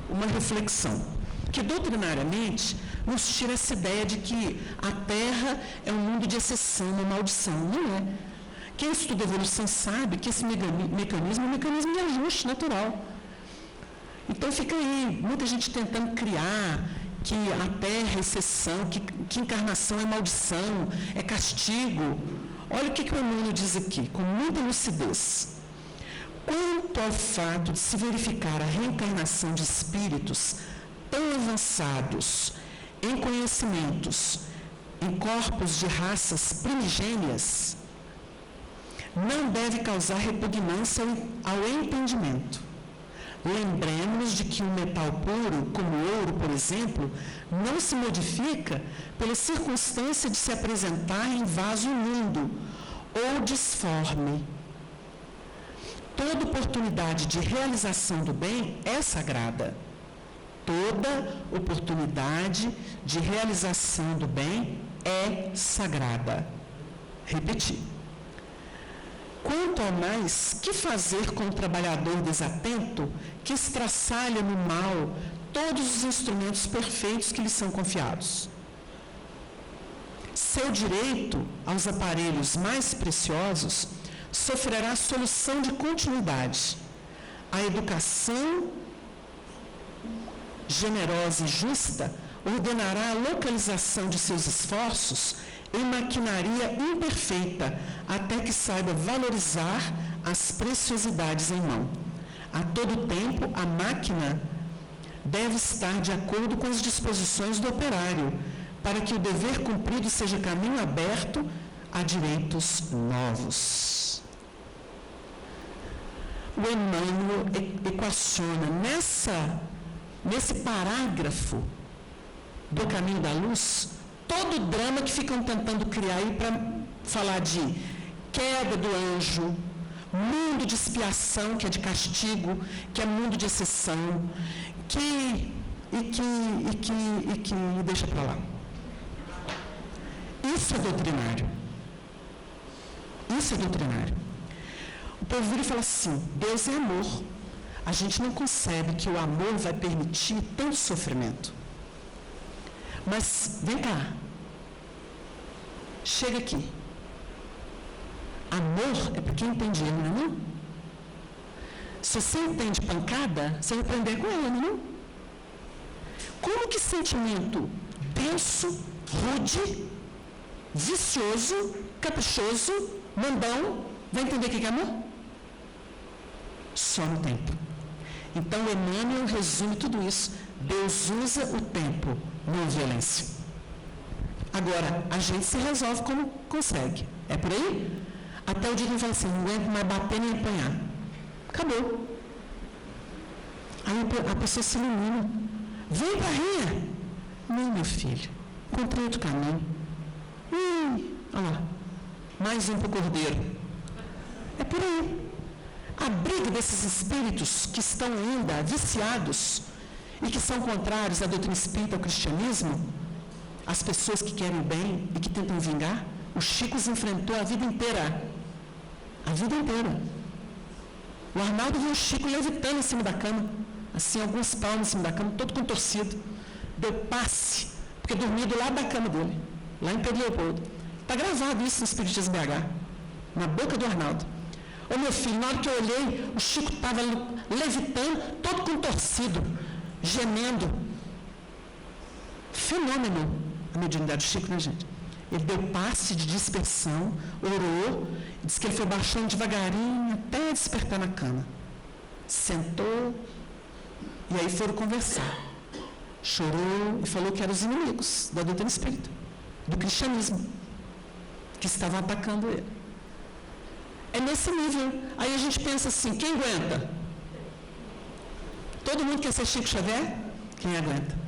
Speaker 1: uma reflexão, que doutrinariamente nos tira essa ideia de que a Terra é um mundo de exceção, uma maldição. Não é. Quem estuda evolução sabe que esse mecanismo é um mecanismo de ajuste natural. Então fica aí, muita gente tentando criar que a Terra é exceção, que encarnação é maldição, é castigo. Olha o que o Emmanuel diz aqui, com muita lucidez. Quanto ao fato de se verificar a reencarnação de espíritos tão avançados em conhecimentos, em corpos de raças primigênias, não deve causar repugnância ao entendimento. Lembremos de que um metal puro, como o ouro, por exemplo, não se modifica pela circunstância de se apresentar em vaso imundo ou disforme. Toda oportunidade de realização do bem é sagrada. Toda oportunidade de realização do bem é sagrada. Repetir. Quanto ao mais, que fazer com o trabalhador desatento que estraçalha no mal todos os instrumentos perfeitos que lhe são confiados? Seu direito aos aparelhos mais preciosos sofrerá solução de continuidade. A educação generosa e justa ordenará a localização de seus esforços em maquinaria imperfeita, até que saiba valorizar as preciosidades em mão. A todo tempo, a máquina deve estar de acordo com as disposições do operário, para que o dever cumprido seja caminho aberto a direitos novos. O Emmanuel equaciona nesse parágrafo do Caminho da Luz todo o drama que ficam tentando criar aí para falar de queda do anjo, mundo de expiação, que é de castigo, que é mundo de exceção, deixa para lá. Isso é doutrinário. Isso é doutrinário. O povo vira e fala assim, Deus é amor. A gente não concebe que o amor vai permitir tanto sofrimento. Mas, vem cá. Chega aqui. Amor é para quem entende ele, não é não? Se você entende pancada, você vai aprender com ela, não é não? Como que sentimento denso, rude, vicioso, caprichoso, mandão, vai entender o que é amor? Só no tempo. Então, Emmanuel resume tudo isso. Deus usa o tempo, não violência. Agora, a gente se resolve como consegue. É por aí? Até o dia que ele fala assim, não aguento mais bater nem apanhar. Acabou. Aí a pessoa se ilumina. Vem para a rinha. Não, meu filho. Encontrei outro caminho. Olha lá. Mais um para o cordeiro. É por aí. A briga desses espíritos que estão ainda viciados e que são contrários à doutrina espírita, ao cristianismo, as pessoas que querem o bem e que tentam vingar, o Chico os enfrentou a vida inteira. A vida inteira. O Arnaldo viu o Chico levitando em cima da cama, assim, alguns palmos em cima da cama, todo contorcido. Deu passe, porque dormia do lado da cama dele, lá em Pedro Leopoldo. Está gravado isso no Espiritismo BH, na boca do Arnaldo. Ô meu filho, na hora que eu olhei, o Chico estava levitando, todo contorcido, gemendo. Fenômeno a mediunidade do Chico, né, gente? Ele deu passe de dispersão, orou, disse que ele foi baixando devagarinho até despertar na cama. Sentou, e aí foram conversar. Chorou e falou que eram os inimigos da doutrina espírita, do cristianismo, que estavam atacando ele. É nesse nível. Aí a gente pensa assim, quem aguenta? Todo mundo quer ser Chico Xavier? Quem aguenta?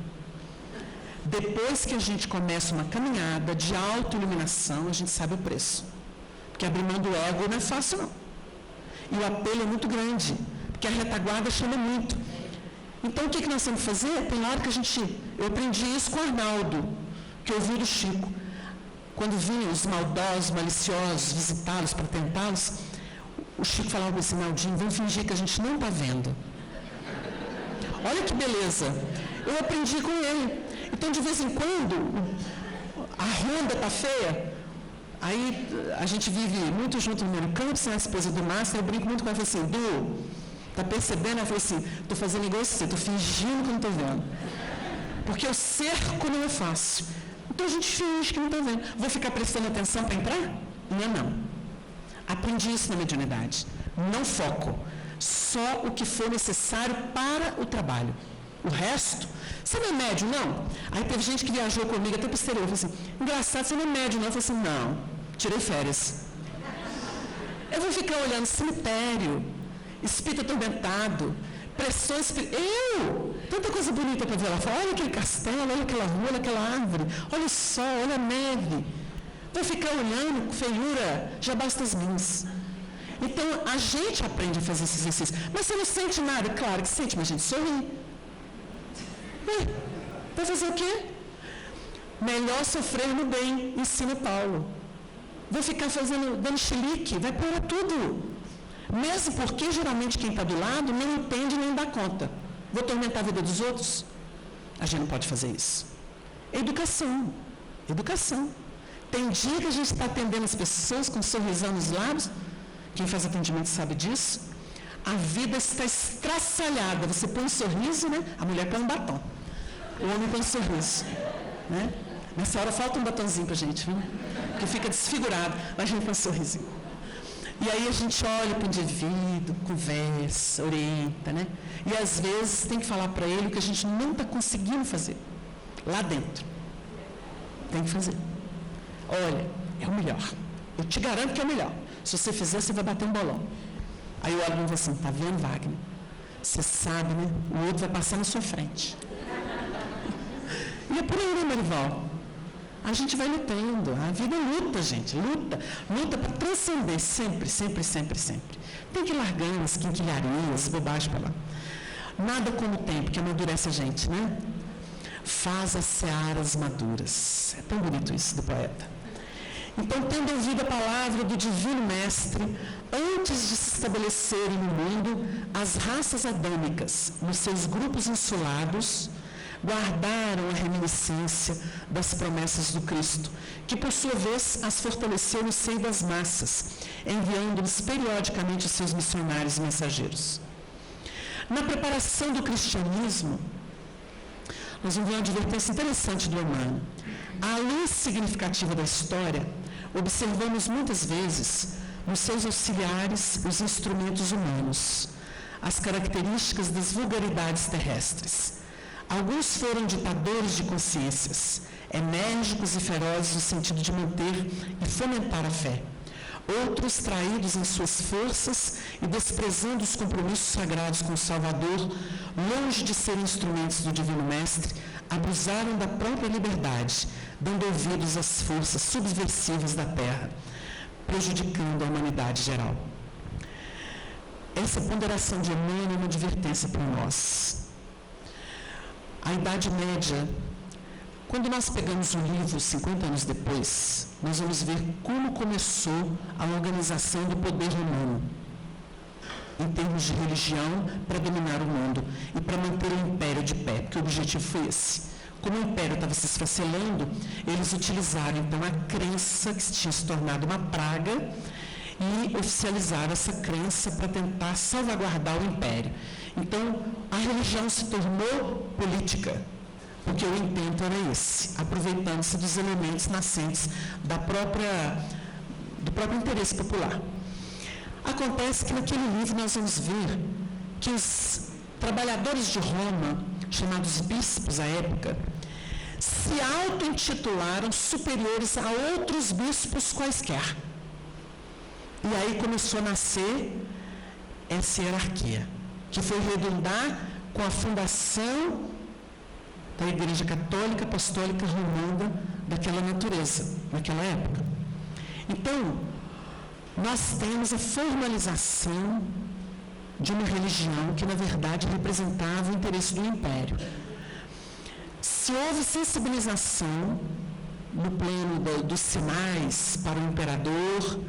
Speaker 1: Depois que a gente começa uma caminhada de autoiluminação, a gente sabe o preço. Porque abrir mão do ego não é fácil, não. E o apelo é muito grande, porque a retaguarda chama muito. Então, o que nós temos que fazer? Tem hora que eu aprendi isso com o Arnaldo, que eu ouvi do Chico. Quando vinham os maldosos, maliciosos, visitá-los para tentá-los, o Chico falava assim, Naldinho, vamos fingir que a gente não está vendo. Olha que beleza. Eu aprendi com ele. Então, de vez em quando, a ronda está feia. Aí, a gente vive muito junto no Mário Campos, né, a esposa do Márcio, eu brinco muito com ela, eu falo assim, Du, está percebendo? Ela falou assim, estou fazendo igual você, estou fingindo que não estou vendo. Porque o cerco não é fácil. Então, a gente finge que não está vendo. Vou ficar prestando atenção para entrar? Não. Aprendi isso na mediunidade. Não foco. Só o que for necessário para o trabalho. O resto, você não é médium, não? Aí teve gente que viajou comigo até para o exterior. Eu falei assim, engraçado, você não é médium, não? Eu falei assim, não, tirei férias. Eu vou ficar olhando cemitério, espírito atormentado, pressões... Tanta coisa bonita para ver lá fora. Olha aquele castelo, olha aquela rua, olha aquela árvore, olha o sol, olha a neve. Vou ficar olhando, feiura, já basta as minhas. Então, a gente aprende a fazer esse exercício. Mas você não sente nada? Claro que sente, mas a gente sorri. Vai fazer o quê? Melhor sofrer no bem, ensina Paulo. Vou ficar dando chilique, vai pôr tudo. Mesmo porque, geralmente, quem está do lado não entende nem dá conta. Vou tormentar a vida dos outros? A gente não pode fazer isso. Educação. Tem dia que a gente está atendendo as pessoas com um sorrisão nos lábios. Quem faz atendimento sabe disso. A vida está estraçalhada. Você põe um sorriso, né? A mulher põe um batom. O homem põe um sorriso. Né? Nessa hora falta um batonzinho para a gente, viu? Porque fica desfigurado. Mas a gente põe um sorrisinho. E aí a gente olha para o indivíduo, conversa, orienta, né? E às vezes tem que falar para ele o que a gente não está conseguindo fazer. Lá dentro. Tem que fazer. Olha, é o melhor. Eu te garanto que é o melhor. Se você fizer, você vai bater um bolão. Aí o olho vai assim, tá vendo, Wagner? Você sabe, né? O outro vai passar na sua frente. E é por aí, né, Marival? A gente vai lutando. A vida é luta, gente. Luta para transcender sempre. Tem que ir largando as quinquilharias, as bobagens para lá. Nada como o tempo que amadurece a gente, né? Faz as searas maduras. É tão bonito isso do poeta. Então, tendo ouvido a palavra do Divino Mestre, antes de se estabelecerem no mundo, as raças adâmicas, nos seus grupos insulados, guardaram a reminiscência das promessas do Cristo, que por sua vez as fortaleceu no seio das massas, enviando-lhes periodicamente os seus missionários e mensageiros. Na preparação do cristianismo, nós vamos ver uma advertência interessante do Emmanuel. À luz significativa da história, observamos muitas vezes nos seus auxiliares os instrumentos humanos, as características das vulgaridades terrestres. Alguns foram ditadores de consciências, enérgicos e ferozes no sentido de manter e fomentar a fé. Outros, traídos em suas forças e desprezando os compromissos sagrados com o Salvador, longe de serem instrumentos do Divino Mestre, abusaram da própria liberdade, dando ouvidos às forças subversivas da terra, prejudicando a humanidade geral. Essa ponderação de Emmanuel é uma advertência para nós. A Idade Média, quando nós pegamos o livro 50 anos depois, nós vamos ver como começou a organização do poder romano, em termos de religião, para dominar o mundo e para manter o império de pé, porque o objetivo foi esse. Como o império estava se esfacelando, eles utilizaram então a crença que tinha se tornado uma praga e oficializaram essa crença para tentar salvaguardar o império. Então, a religião se tornou política, porque o intento era esse, aproveitando-se dos elementos nascentes do próprio interesse popular. Acontece que naquele livro nós vamos ver que os trabalhadores de Roma, chamados bispos à época, se auto-intitularam superiores a outros bispos quaisquer. E aí começou a nascer essa hierarquia, que foi redundar com a fundação da Igreja Católica Apostólica Romana daquela natureza, naquela época. Então, nós temos a formalização de uma religião que, na verdade, representava o interesse do império. Se houve sensibilização no plano dos sinais para o imperador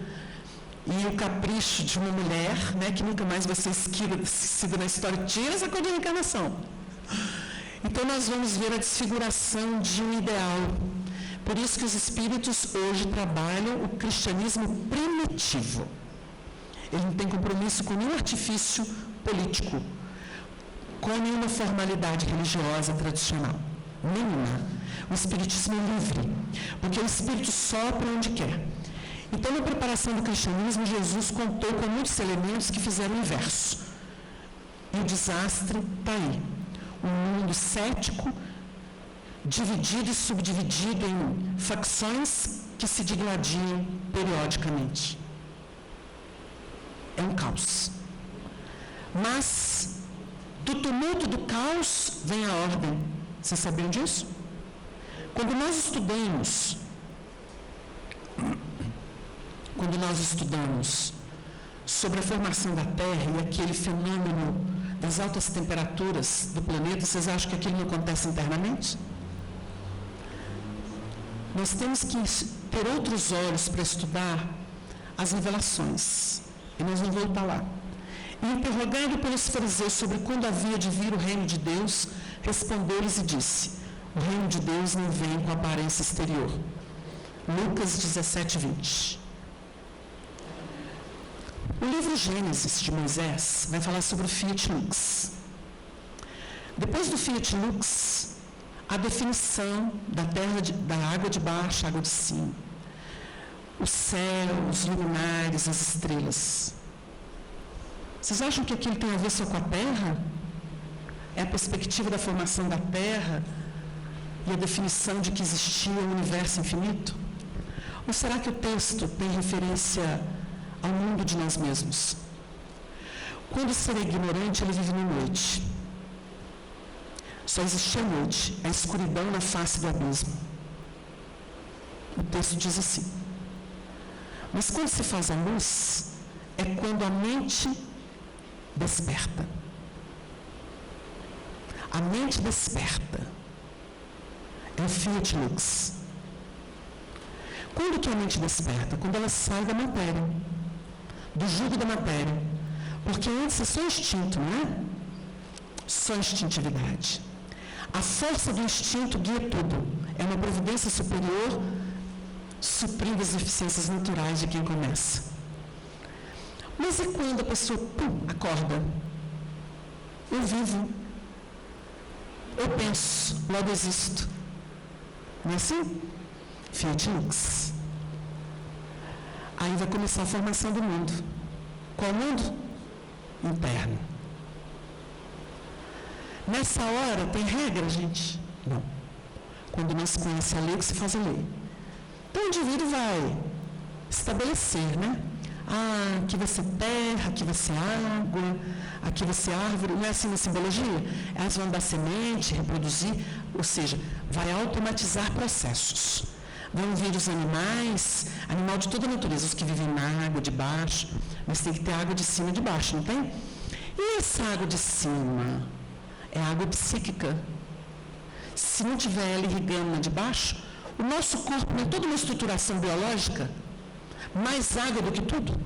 Speaker 1: e o capricho de uma mulher, né, que nunca mais vai ser esquecida na história, tira essa coisa de encarnação. Então nós vamos ver a desfiguração de um ideal. Por isso que os espíritos hoje trabalham o cristianismo primitivo. Ele não tem compromisso com nenhum artifício político, com nenhuma formalidade religiosa tradicional. Nenhuma. O espiritismo é livre, porque o espírito sopra onde quer. Então, na preparação do cristianismo, Jesus contou com muitos elementos que fizeram o inverso. E o desastre está aí. Um mundo cético, dividido e subdividido em facções que se digladiam periodicamente. É um caos. Mas, do tumulto do caos, vem a ordem. Vocês sabiam disso? Quando nós estudamos sobre a formação da Terra e aquele fenômeno das altas temperaturas do planeta, vocês acham que aquilo não acontece internamente? Nós temos que ter outros olhos para estudar as revelações. E nós vamos voltar lá. E interrogado pelos fariseus sobre quando havia de vir o reino de Deus, respondeu-lhes e disse: o reino de Deus não vem com aparência exterior. Lucas 17, 20. O livro Gênesis de Moisés vai falar sobre o Fiat Lux. Depois do Fiat Lux, a definição da terra, da água de baixo, água de cima. O céu, os luminares, as estrelas. Vocês acham que aquilo tem a ver só com a Terra? É a perspectiva da formação da Terra e a definição de que existia um universo infinito? Ou será que o texto tem referência ao mundo de nós mesmos? Quando o ser é ignorante, ele vive na noite. Só existe a noite, a escuridão na face do abismo. O texto diz assim. Mas quando se faz a luz, é quando a mente desperta. A mente desperta. É o Fiat Lux. Quando que a mente desperta? Quando ela sai da matéria, do jugo da matéria. Porque antes é só instinto, não é? Só instintividade. A força do instinto guia tudo. É uma providência superior suprindo as deficiências naturais de quem começa. Mas e quando a pessoa, acorda? Eu vivo. Eu penso, logo existo. Não é assim? Fiat Lux. Aí vai começar a formação do mundo. Qual mundo? Interno. Nessa hora, tem regra, gente? Não. Quando não se conhece a lei, que se faz a lei. Então o indivíduo vai estabelecer, né? Aqui vai ser terra, aqui vai ser água, aqui vai ser árvore. Não é assim na simbologia? Elas vão dar semente, reproduzir, ou seja, vai automatizar processos. Vão vir os animais, animal de toda a natureza, os que vivem na água de baixo, mas tem que ter água de cima e de baixo, não tem? E essa água de cima é água psíquica. Se não tiver ela irrigando na de baixo, o nosso corpo não é toda uma estruturação biológica, mais água do que tudo.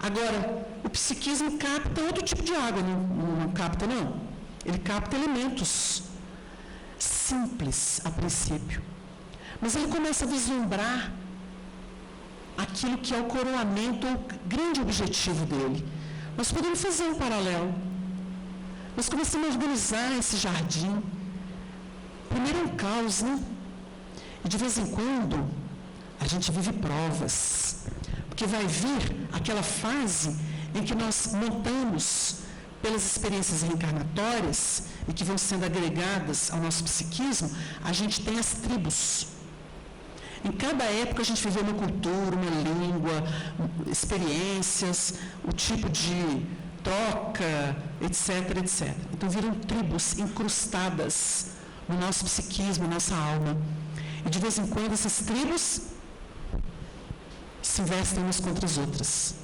Speaker 1: Agora, o psiquismo capta outro tipo de água, não capta não. Ele capta elementos simples a princípio. Mas ele começa a vislumbrar aquilo que é o coroamento, o grande objetivo dele. Nós podemos fazer um paralelo. Nós começamos a organizar esse jardim. Primeiro é um caos, né? E de vez em quando, a gente vive provas. Porque vai vir aquela fase em que nós montamos, pelas experiências reencarnatórias, e que vão sendo agregadas ao nosso psiquismo, a gente tem as tribos. Em cada época a gente viveu uma cultura, uma língua, experiências, o tipo de troca, etc, etc. Então viram tribos incrustadas no nosso psiquismo, na nossa alma. E de vez em quando essas tribos se investem umas contra as outras.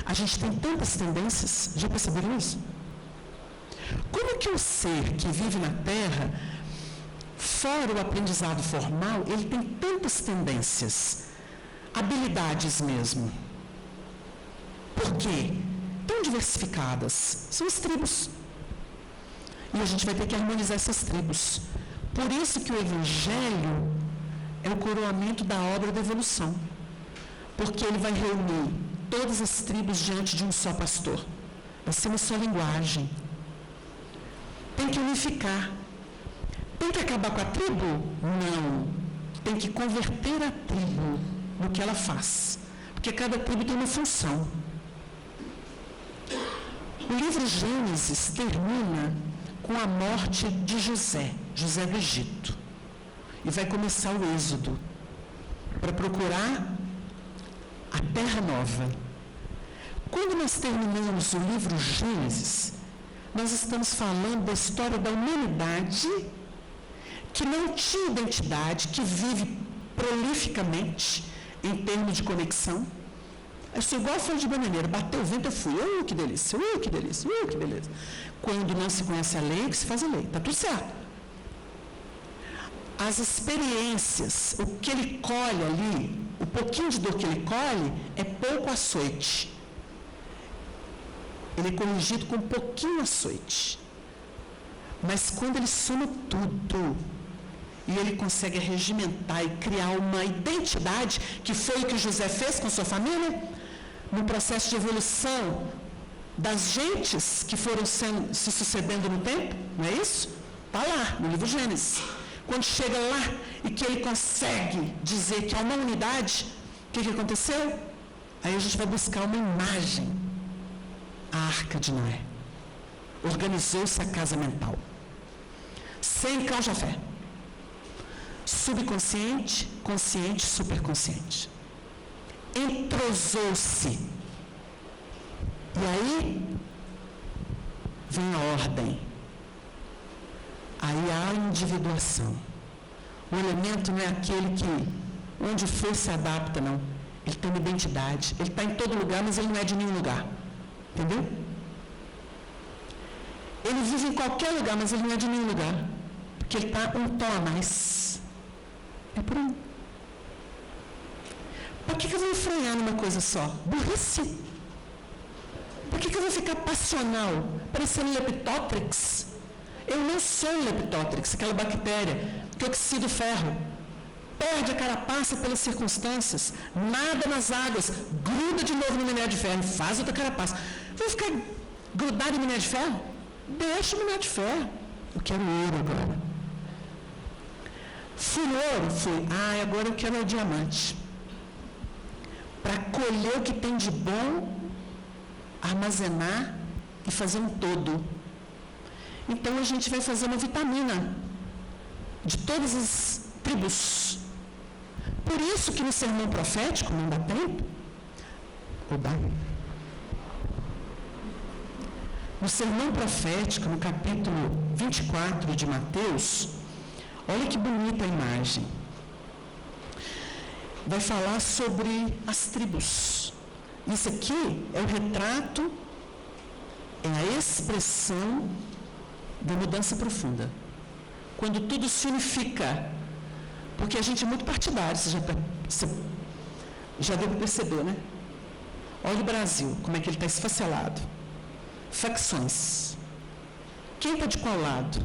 Speaker 1: A gente tem tantas tendências, já perceberam isso? Como que o ser que vive na Terra, fora o aprendizado formal, ele tem tantas tendências, habilidades mesmo? Por quê? Tão diversificadas. São as tribos. E a gente vai ter que harmonizar essas tribos. Por isso que o Evangelho é o coroamento da obra da evolução. Porque ele vai reunir todas as tribos diante de um só pastor. Vai ser uma só linguagem. Tem que unificar. Tem que acabar com a tribo? Não. Tem que converter a tribo no que ela faz. Porque cada tribo tem uma função. O livro Gênesis termina com a morte de José do Egito. E vai começar o êxodo para procurar a terra nova. Quando nós terminamos o livro Gênesis, nós estamos falando da história da humanidade que não tinha identidade, que vive prolificamente em termos de conexão. Eu sou igual a folha de bananeira, bateu o vento, eu fui. Que delícia, que delícia, que beleza. Quando não se conhece a lei, que se faz a lei. Está tudo certo. As experiências, o que ele colhe ali, o pouquinho de dor que ele colhe, é pouco açoite. Ele é corrigido com um pouquinho açoite. Mas quando ele soma tudo, e ele consegue regimentar e criar uma identidade, que foi o que José fez com sua família, no processo de evolução das gentes que foram se sucedendo no tempo, não é isso? Está lá, no livro Gênesis. Quando chega lá e que ele consegue dizer que há uma unidade, o que aconteceu? Aí a gente vai buscar uma imagem. A Arca de Noé. Organizou-se a casa mental. Sem causa-fé. Subconsciente, consciente, superconsciente. Entrosou-se. E aí vem a ordem. Aí há a individuação. O elemento não é aquele que, onde for, se adapta, não. Ele tem uma identidade. Ele está em todo lugar, mas ele não é de nenhum lugar. Entendeu? Ele vive em qualquer lugar, mas ele não é de nenhum lugar. Porque ele está um tom a mais. É por aí. Por que eu vou enfrenhar numa coisa só? Burrice. Por que eu vou ficar passional, parecendo leptótrix? Eu não sou leptótrix, aquela bactéria que oxida o ferro. Perde a carapaça pelas circunstâncias, nada nas águas, gruda de novo no minério de ferro, faz outra carapaça. Vou ficar grudado em minério de ferro? Deixa o minério de ferro. Eu quero ouro agora. Fui ouro? Fui. Agora eu quero o diamante. Para colher o que tem de bom, armazenar e fazer um todo. Então a gente vai fazer uma vitamina de todas as tribos. Por isso que no sermão profético, não dá tempo, ou dá? No sermão profético, no capítulo 24 de Mateus, olha que bonita a imagem. Vai falar sobre as tribos. Isso aqui é o retrato, é a expressão da mudança profunda. Quando tudo se unifica. Porque a gente é muito partidário, você já deu para perceber, né? Olha o Brasil, como é que ele está esfacelado. Facções. Quem está de qual lado?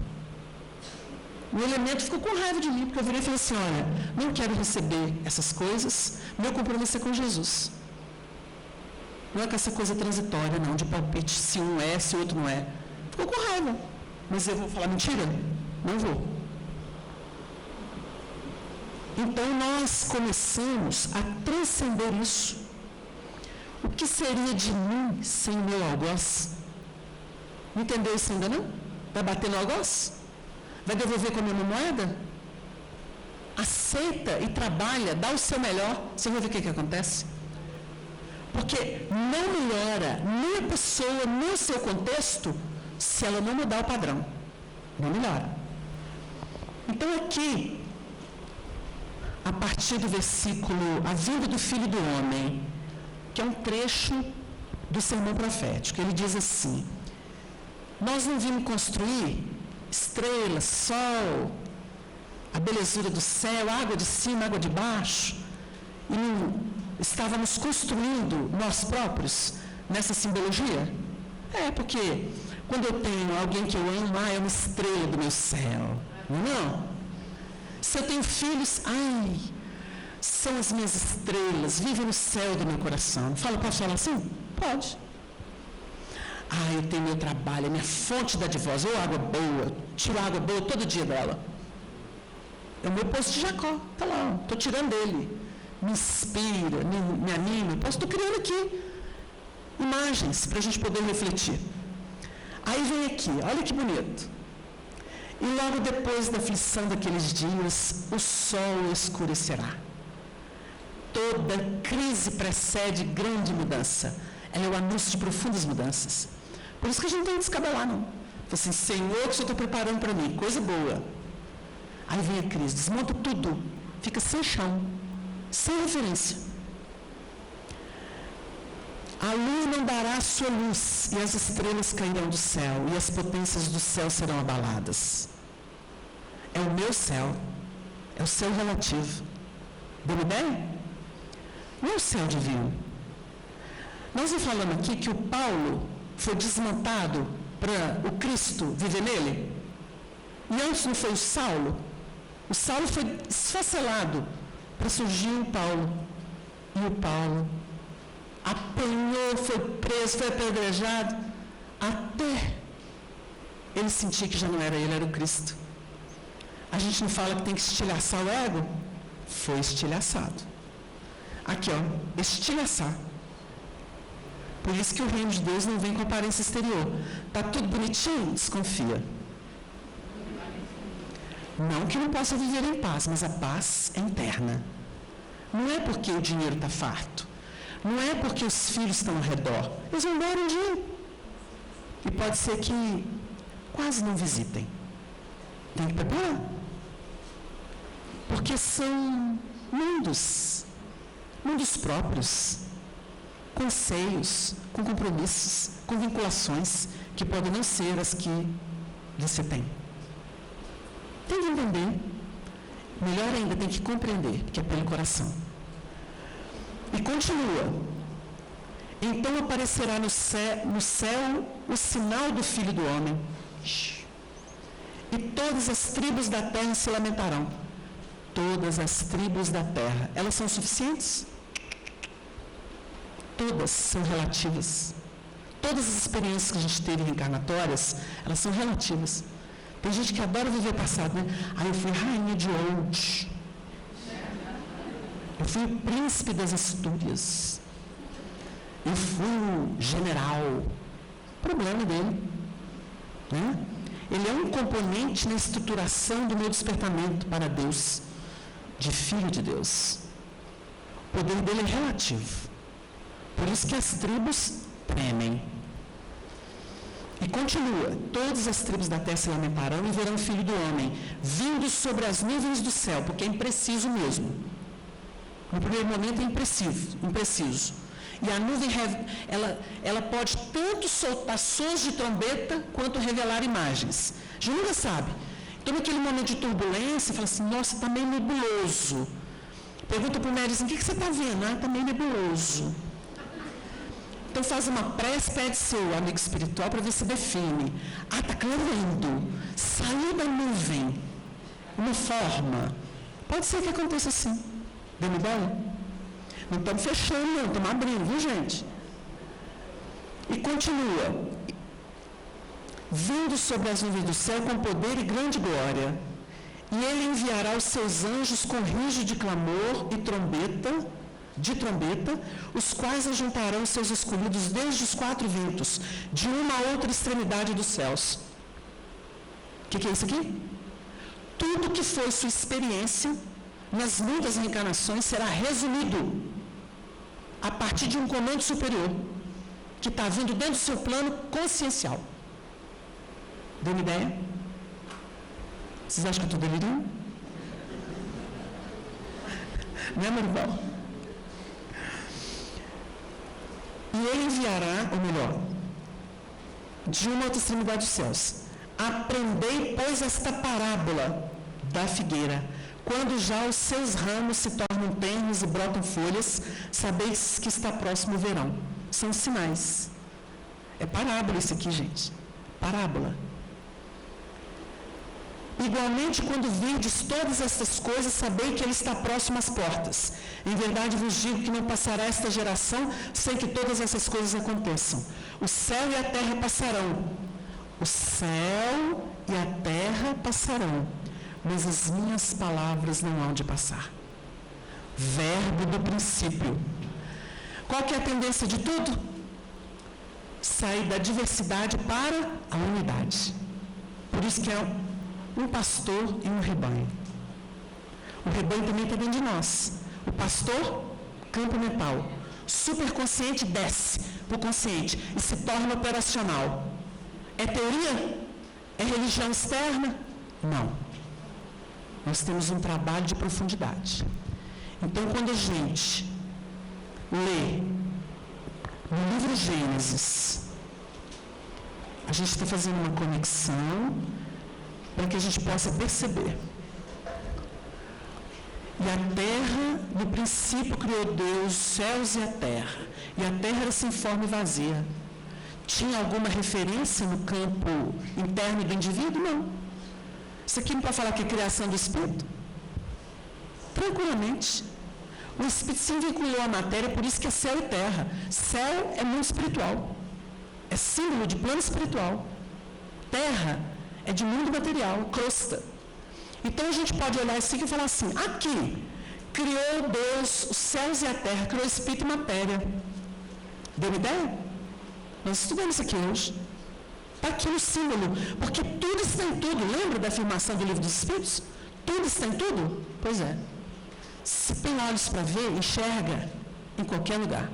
Speaker 1: O elemento ficou com raiva de mim, porque eu virei e falei assim, olha, não quero receber essas coisas, meu compromisso é com Jesus. Não é com essa coisa transitória, não, de palpite, se um é, se o outro não é. Ficou com raiva. Mas eu vou falar mentira? Não vou. Então, nós começamos a transcender isso. O que seria de mim sem o meu algoz? Não entendeu isso ainda não? Vai bater no algoz? Vai devolver com a mesma moeda? Aceita e trabalha, dá o seu melhor. Você vai ver o que acontece? Porque não melhora nem a pessoa, nem o seu contexto, se ela não mudar o padrão. Não melhora. Então, aqui, a partir do versículo A Vinda do Filho do Homem, que é um trecho do sermão profético. Ele diz assim: nós não vimos construir estrelas, sol, a belezura do céu, água de cima, água de baixo, e não estávamos construindo nós próprios nessa simbologia? Porque quando eu tenho alguém que eu amo, é uma estrela do meu céu, não? Se eu tenho filhos, são as minhas estrelas, vivem no céu do meu coração. Posso falar assim? Pode. Eu tenho meu trabalho, a minha fonte da voz, água boa, tiro água boa todo dia dela. É o meu poço de Jacó, está lá, estou tirando dele. Me inspira, me anima. Estou criando aqui imagens para a gente poder refletir. Aí vem aqui, olha que bonito. E logo depois da aflição daqueles dias, o sol escurecerá. Toda crise precede grande mudança. Ela é o anúncio de profundas mudanças. Por isso que a gente não tem que descabelar, não. Fala assim, Senhor, que o Senhor está preparando para mim, coisa boa. Aí vem a crise, desmonta tudo, fica sem chão, sem referência. A lua não dará a sua luz, e as estrelas cairão do céu, e as potências do céu serão abaladas. É o meu céu, é o céu relativo. Deu uma ideia? Não é o céu divino. Nós estamos falando aqui que o Paulo foi desmontado para o Cristo viver nele. E antes não foi o Saulo? O Saulo foi esfacelado para surgir o Paulo. E o Paulo apanhou, foi preso, foi apedrejado, até ele sentir que já não era ele, era o Cristo. A gente não fala que tem que estilhaçar o ego? Foi estilhaçado. Aqui, estilhaçar. Por isso que o reino de Deus não vem com aparência exterior. Está tudo bonitinho? Desconfia. Não que não possa viver em paz, mas a paz é interna. Não é porque o dinheiro está farto. Não é porque os filhos estão ao redor. Eles vão embora um dia. E pode ser que quase não visitem. Tem que preparar. Porque são mundos próprios, com anseios, com compromissos, com vinculações que podem não ser as que você tem. Tem que entender. Melhor ainda, tem que compreender, que é pelo coração. E continua. Então aparecerá no céu o sinal do Filho do Homem. E todas as tribos da terra se lamentarão. Todas as tribos da terra. Elas são suficientes? Todas são relativas. Todas as experiências que a gente teve reencarnatórias, elas são relativas. Tem gente que adora viver passado, né? Eu fui rainha de Old. Eu fui o príncipe das Astúrias. Eu fui o general. Problema dele. Né? Ele é um componente na estruturação do meu despertamento para Deus, de filho de Deus. O poder dele é relativo. Por isso que as tribos tremem. E continua, todas as tribos da terra se lamentarão e verão o Filho do Homem, vindo sobre as nuvens do céu, porque é impreciso mesmo. No primeiro momento é impreciso. E a nuvem, ela pode tanto soltar sons de trombeta, quanto revelar imagens. A gente nunca sabe. Então, naquele momento de turbulência, fala assim, nossa, está meio nebuloso. Pergunta para o médico assim, o que você está vendo? Está meio nebuloso. Então faz uma prece, pede seu amigo espiritual para ver se define. Está clareando. Saiu da nuvem. Uma forma. Pode ser que aconteça assim. Deu uma ideia? Não estamos fechando, não. Estamos abrindo, viu, gente? E continua. Vindo sobre as nuvens do céu com poder e grande glória. E ele enviará os seus anjos com rijo de clamor e trombeta, os quais ajuntarão seus escolhidos desde os 4 ventos, de uma a outra extremidade dos céus. O que é isso aqui? Tudo que foi sua experiência nas muitas reencarnações será resumido a partir de um comando superior, que está vindo dentro do seu plano consciencial. Deu uma ideia? Vocês acham que eu estou delirando? Não é, Maribel? E ele enviará, ou melhor, de uma outra extremidade dos céus. Aprendei, pois, esta parábola da figueira. Quando já os seus ramos se tornam tenros e brotam folhas, sabeis que está próximo o verão. São sinais. É parábola isso aqui, gente. Parábola. Igualmente, quando virdes todas estas coisas, sabei que ele está próximo às portas. Em verdade vos digo que não passará esta geração sem que todas essas coisas aconteçam. O céu e a terra passarão. O céu e a terra passarão, mas as minhas palavras não hão de passar. Verbo do princípio. Qual que é a tendência de tudo? Sair da diversidade para a unidade. Por isso que é um pastor e um rebanho. O rebanho também está dentro de nós. O pastor, campo mental. Superconsciente desce para o consciente e se torna operacional. É teoria? É religião externa? Não. Nós temos um trabalho de profundidade. Então, quando a gente lê no livro Gênesis, a gente está fazendo uma conexão para que a gente possa perceber. E a terra, no princípio criou Deus os céus e a terra. E a terra era sem forma e vazia. Tinha alguma referência no campo interno do indivíduo? Não. Isso aqui não pode falar que é criação do Espírito? Tranquilamente. O Espírito se vinculou à matéria, por isso que é céu e terra. Céu é mundo espiritual. É símbolo de plano espiritual. Terra é de mundo material, crosta. Então a gente pode olhar assim e falar assim, aqui, criou Deus os céus e a terra, criou espírito e matéria. Deu uma ideia? Nós estudamos isso aqui hoje. Está aqui no símbolo, porque tudo está em tudo. Lembra da afirmação do Livro dos Espíritos? Tudo está em tudo? Pois é. Se tem olhos para ver, enxerga em qualquer lugar.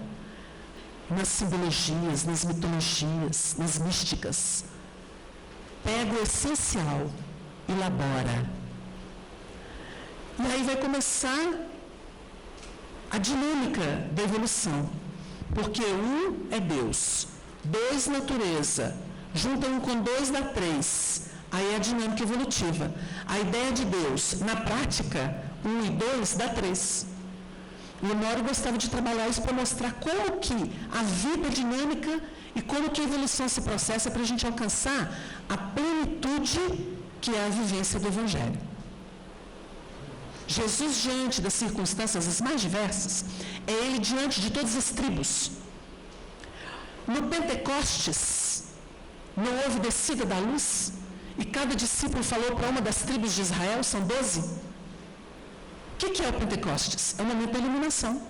Speaker 1: Nas simbologias, nas mitologias, nas místicas. Pega o essencial, elabora. E aí vai começar a dinâmica da evolução. Porque um é Deus, dois natureza, junta um com dois dá três. Aí é a dinâmica evolutiva. A ideia de Deus, na prática, 1 e 2 dá 3. O Honório gostava de trabalhar isso para mostrar como que a vida é dinâmica e como que a evolução se processa para a gente alcançar a plenitude que é a vivência do Evangelho. Jesus, diante das circunstâncias as mais diversas, é ele diante de todas as tribos. No Pentecostes, não houve descida da luz, e cada discípulo falou para uma das tribos de Israel, são 12. O que é o Pentecostes? É o momento da iluminação.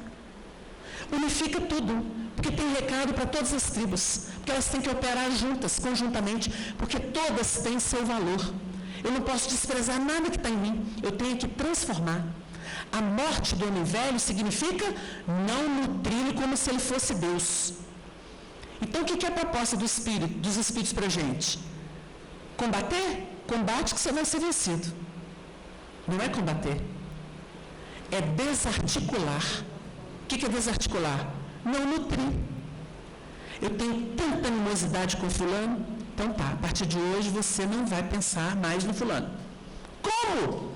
Speaker 1: Unifica tudo, porque tem recado para todas as tribos, porque elas têm que operar juntas, conjuntamente, porque todas têm seu valor. Eu não posso desprezar nada que está em mim, eu tenho que transformar. A morte do homem velho significa não nutri-lo como se ele fosse Deus. Então, o que é a proposta do Espírito, dos Espíritos para a gente? Combater? Combate que você vai ser vencido. Não é combater. É desarticular. O que é desarticular? Não nutrir. Eu tenho tanta animosidade com fulano, então tá, a partir de hoje você não vai pensar mais no fulano. Como?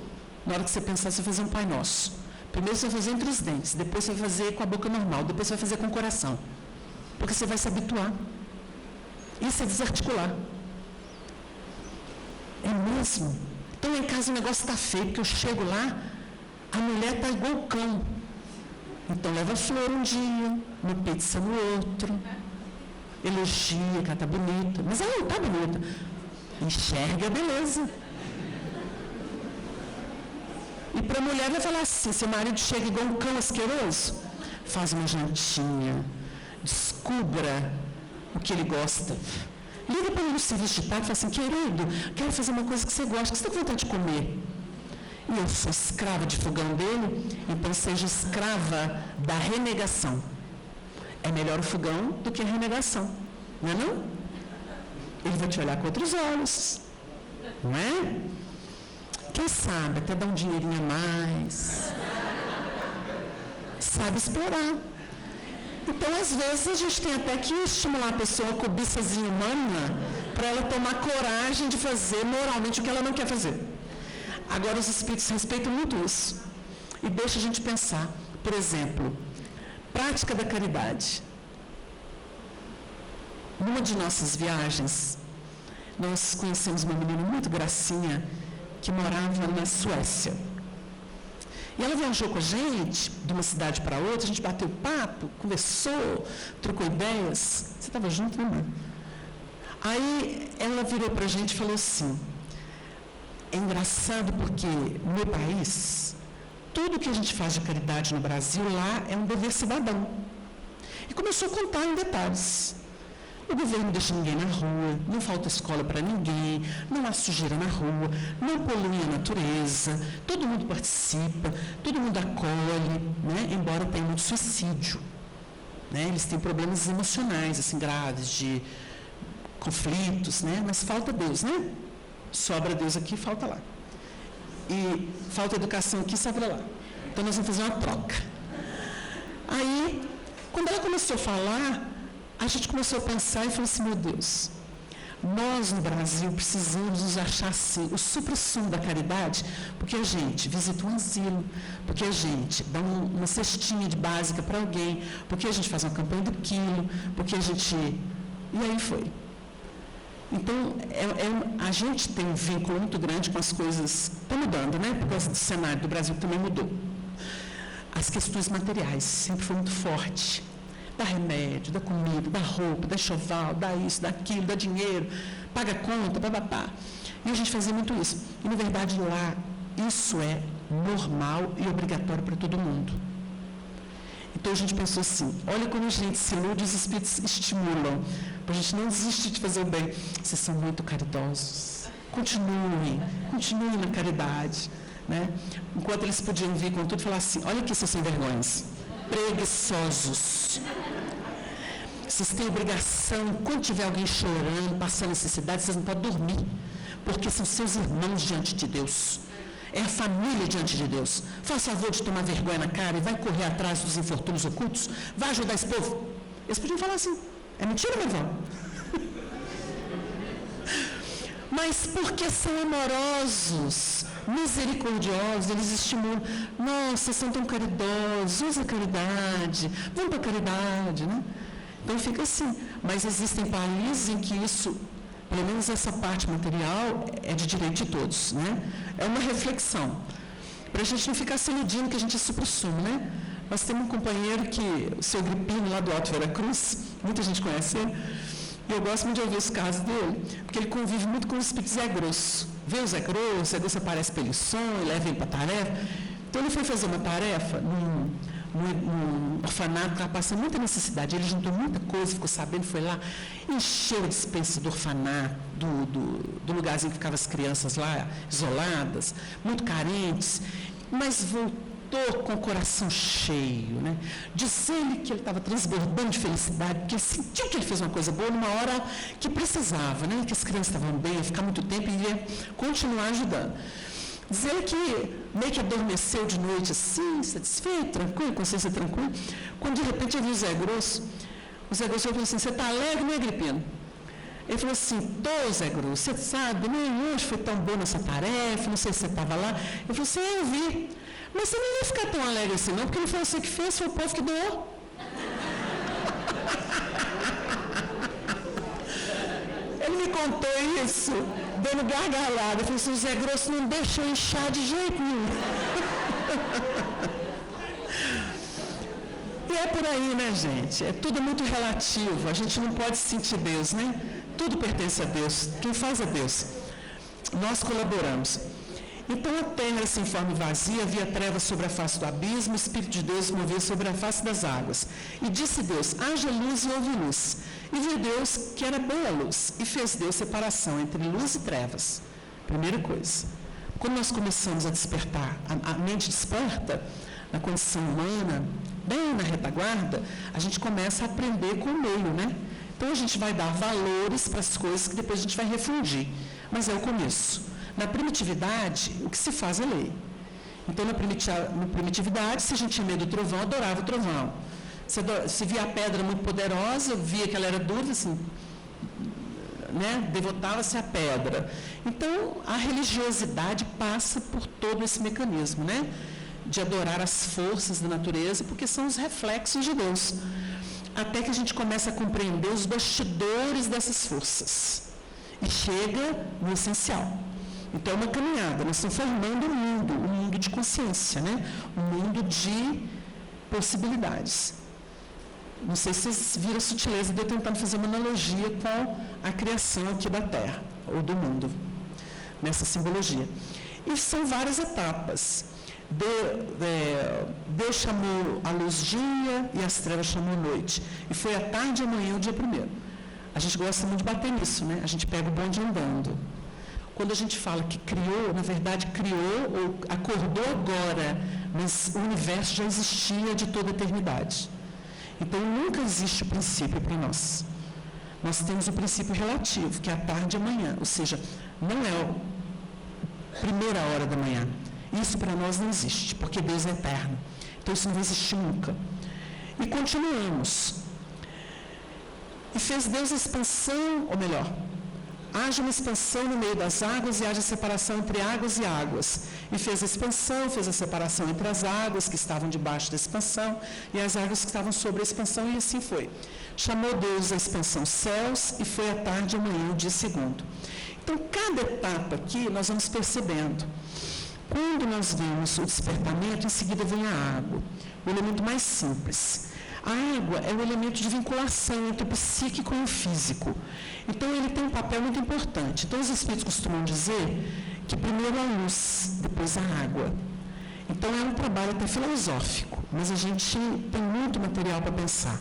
Speaker 1: Na hora que você pensar, você vai fazer um Pai Nosso. Primeiro você vai fazer entre os dentes, depois você vai fazer com a boca normal, depois você vai fazer com o coração. Porque você vai se habituar. Isso é desarticular. É mesmo. Então, lá em casa o negócio está feio, porque eu chego lá, a mulher está igual o cão. Então, leva flor um dia, uma pizza no outro, elogia que ela está bonita. Mas ela não está bonita. Enxerga a beleza. E para a mulher vai falar assim, seu marido chega igual um cão asqueroso, faz uma jantinha, descubra o que ele gosta. Liga para ele no serviço de tarde e fala assim, querido, quero fazer uma coisa que você gosta, que você está com vontade de comer. E eu sou escrava de fogão dele, então seja escrava da renegação. É melhor o fogão do que a renegação, não é não? Ele vai te olhar com outros olhos, não é? Quem sabe até dar um dinheirinho a mais. Sabe esperar. Então, às vezes, a gente tem até que estimular a pessoa, a cobiçazinha humana, para ela tomar coragem de fazer moralmente o que ela não quer fazer. Agora, os espíritos respeitam muito isso. E deixa a gente pensar. Por exemplo, prática da caridade. Numa de nossas viagens, nós conhecemos uma menina muito gracinha que morava na Suécia. E ela viajou com a gente, de uma cidade para outra, a gente bateu papo, conversou, trocou ideias. Você estava junto, né, mãe? Aí ela virou para a gente e falou assim, é engraçado porque no meu país, tudo que a gente faz de caridade no Brasil, lá é um dever cidadão. E começou a contar em detalhes. O governo não deixa ninguém na rua, não falta escola para ninguém, não há sujeira na rua, não polui a natureza, todo mundo participa, todo mundo acolhe, né? Embora tenha muito suicídio. Né? Eles têm problemas emocionais, assim, graves, de conflitos, né? Mas falta Deus, né? Sobra Deus aqui, falta lá. E falta educação aqui, sobra lá. Então nós vamos fazer uma troca. Aí, quando ela começou a falar, a gente começou a pensar e falou assim, meu Deus, nós no Brasil precisamos nos achar assim, o supra-sumo da caridade, porque a gente visita um asilo, porque a gente dá uma cestinha de básica para alguém, porque a gente faz uma campanha do quilo, porque a gente... E aí foi. Então, a gente tem um vínculo muito grande com as coisas... Está mudando, né? Porque o cenário do Brasil também mudou. As questões materiais sempre foi muito forte. Dá remédio, dá comida, dá roupa, dá enxoval, dá isso, dá aquilo, dá dinheiro, paga conta, bababá. E a gente fazia muito isso. E, na verdade, lá, isso é normal e obrigatório para todo mundo. Então, a gente pensou assim, olha como a gente se ilude, os espíritos estimulam, para a gente não desistir de fazer o bem. Vocês são muito caridosos. Continuem na caridade. Né? Enquanto eles podiam vir com tudo e falar assim, olha aqui, seus sem vergonhas. Preguiçosos. Vocês têm obrigação, quando tiver alguém chorando, passando necessidade, vocês não podem dormir, porque são seus irmãos diante de Deus. É a família diante de Deus. Faça favor de tomar vergonha na cara e vai correr atrás dos infortúnios ocultos, vai ajudar esse povo. Eles podiam falar assim, é mentira, meu irmão? Mas porque são amorosos, misericordiosos, eles estimulam. Nossa, vocês são tão caridosos, usa a caridade, vamos para a caridade, né? Então fica assim. Mas existem países em que isso, pelo menos essa parte material, é de direito de todos, né? É uma reflexão. Para a gente não ficar se iludindo que a gente é supra-sumo, né? Nós temos um companheiro que, o seu Gripino, lá do Alto Veracruz, muita gente conhece ele, e eu gosto muito de ouvir os casos dele, porque ele convive muito com o espírito Zé Grosso. Vê o Zé Grosso aparece pelo sonho, leva ele para a tarefa. Então ele foi fazer uma tarefa num orfanato que estava passando muita necessidade. Ele juntou muita coisa, ficou sabendo, foi lá, encheu a despensa do orfanato, do lugarzinho que ficavam as crianças lá, isoladas, muito carentes, mas voltou com o coração cheio, né? Dizendo que ele estava transbordando de felicidade, porque ele sentiu que ele fez uma coisa boa numa hora que precisava, né? Que as crianças estavam bem, ia ficar muito tempo e ia continuar ajudando. Dizendo que meio que adormeceu de noite assim, satisfeito, tranquilo, consciência tranquila, quando de repente eu vi o Zé Grosso falou assim, você está alegre, né, Gripino? Ele falou assim, Zé Grosso, você sabe, nem hoje foi tão boa nessa tarefa, não sei se você estava lá. Eu falei assim, eu vi. Mas você não ia ficar tão alegre assim, não, porque não foi você que fez, foi o povo que doou. Ele me contou isso, dando gargalhada. Eu falei assim, o Zé Grosso não deixou inchar de jeito nenhum. E é por aí, né, gente? É tudo muito relativo. A gente não pode sentir Deus, né? Tudo pertence a Deus. Quem faz é Deus. Nós colaboramos. Então a terra se informe vazia, havia trevas sobre a face do abismo, o Espírito de Deus moveu sobre a face das águas. E disse Deus, haja luz e houve luz. E viu Deus que era boa a luz, e fez Deus separação entre luz e trevas. Primeira coisa. Quando nós começamos a despertar, a mente desperta, na condição humana, bem na retaguarda, a gente começa a aprender com o meio, né? Então a gente vai dar valores para as coisas que depois a gente vai refundir. Mas é o começo. Na primitividade, o que se faz é lei. Então, na primitividade, se a gente tinha medo do trovão, adorava o trovão. Você via a pedra muito poderosa, via que ela era dura, assim, né? Devotava-se à pedra. Então, a religiosidade passa por todo esse mecanismo, né? De adorar as forças da natureza, porque são os reflexos de Deus. Até que a gente começa a compreender os bastidores dessas forças. E chega no essencial. Então, é uma caminhada. Nós estamos formando um mundo de consciência, né? Um mundo de possibilidades. Não sei se vocês viram a sutileza de eu tentando fazer uma analogia com a criação aqui da Terra, ou do mundo, nessa simbologia. E são várias etapas. Deus chamou a luz dia e as trevas chamou noite. E foi a tarde e amanhã o dia primeiro. A gente gosta muito de bater nisso, né? A gente pega o bonde andando. Quando a gente fala que criou, na verdade criou ou acordou agora, mas o universo já existia de toda a eternidade. Então, nunca existe o princípio para nós. Nós temos o princípio relativo, que é a tarde e amanhã, ou seja, não é a primeira hora da manhã. Isso para nós não existe, porque Deus é eterno. Então, isso não vai existir nunca. E continuamos. E fez Deus a expansão, ou melhor, haja uma expansão no meio das águas e haja separação entre águas e águas. E fez a expansão, fez a separação entre as águas que estavam debaixo da expansão e as águas que estavam sobre a expansão, e assim foi. Chamou Deus a expansão céus e foi a tarde e amanhã o dia segundo. Então, cada etapa aqui nós vamos percebendo. Quando nós vemos o despertamento, em seguida vem a água, o elemento mais simples. A água é um elemento de vinculação entre o psíquico e o físico. Então, ele tem um papel muito importante. Então, os espíritos costumam dizer que primeiro a luz, depois a água. Então, é um trabalho até filosófico, mas a gente tem muito material para pensar.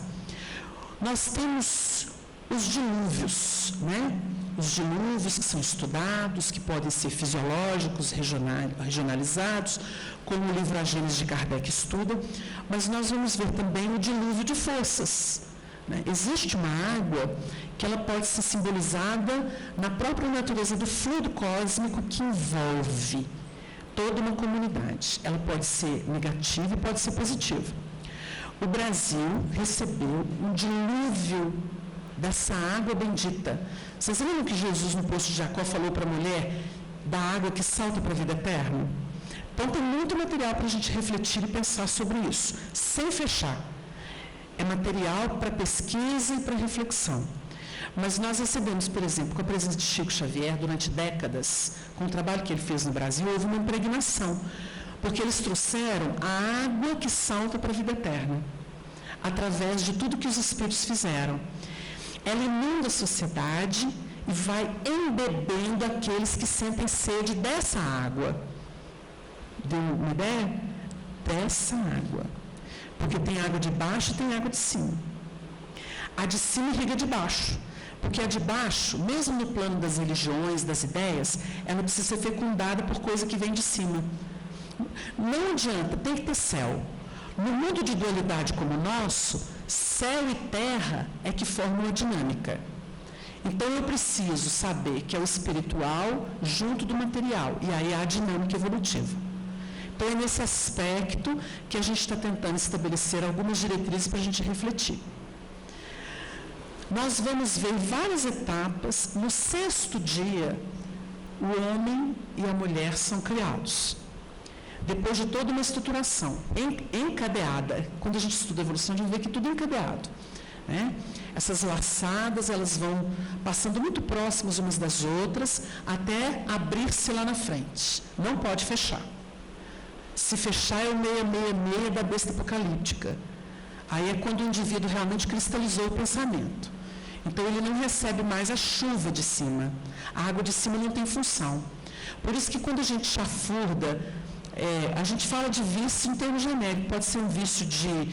Speaker 1: Nós temos os dilúvios, né? Os dilúvios que são estudados, que podem ser fisiológicos, regionalizados, como o livro A Gênese de Kardec estuda, mas nós vamos ver também o dilúvio de forças. Né? Existe uma água que ela pode ser simbolizada na própria natureza do fluido cósmico que envolve toda uma comunidade. Ela pode ser negativa e pode ser positiva. O Brasil recebeu um dilúvio dessa água bendita. Vocês lembram que Jesus, no poço de Jacó, falou para a mulher da água que salta para a vida eterna? Então, tem muito material para a gente refletir e pensar sobre isso, sem fechar. É material para pesquisa e para reflexão. Mas nós recebemos, por exemplo, com a presença de Chico Xavier, durante décadas, com o trabalho que ele fez no Brasil, houve uma impregnação, porque eles trouxeram a água que salta para a vida eterna, através de tudo que os espíritos fizeram. Ela inunda a sociedade e vai embebendo aqueles que sentem sede dessa água. Deu uma ideia? Dessa água. Porque tem água de baixo e tem água de cima. A de cima irriga de baixo. Porque a de baixo, mesmo no plano das religiões, das ideias, ela precisa ser fecundada por coisa que vem de cima. Não adianta, tem que ter céu. No mundo de dualidade como o nosso, céu e terra é que formam a dinâmica. Então, eu preciso saber que é o espiritual junto do material, e aí há a dinâmica evolutiva. Então, é nesse aspecto que a gente está tentando estabelecer algumas diretrizes para a gente refletir. Nós vamos ver várias etapas. No 6º dia, o homem e a mulher são criados. Depois de toda uma estruturação encadeada. Quando a gente estuda a evolução, a gente vê que tudo é encadeado. Né? Essas laçadas, elas vão passando muito próximas umas das outras, até abrir-se lá na frente. Não pode fechar. Se fechar é o 666 da besta apocalíptica. Aí é quando o indivíduo realmente cristalizou o pensamento. Então, ele não recebe mais a chuva de cima. A água de cima não tem função. Por isso que quando a gente chafurda, a gente fala de vício em termos genéricos. Pode ser um vício de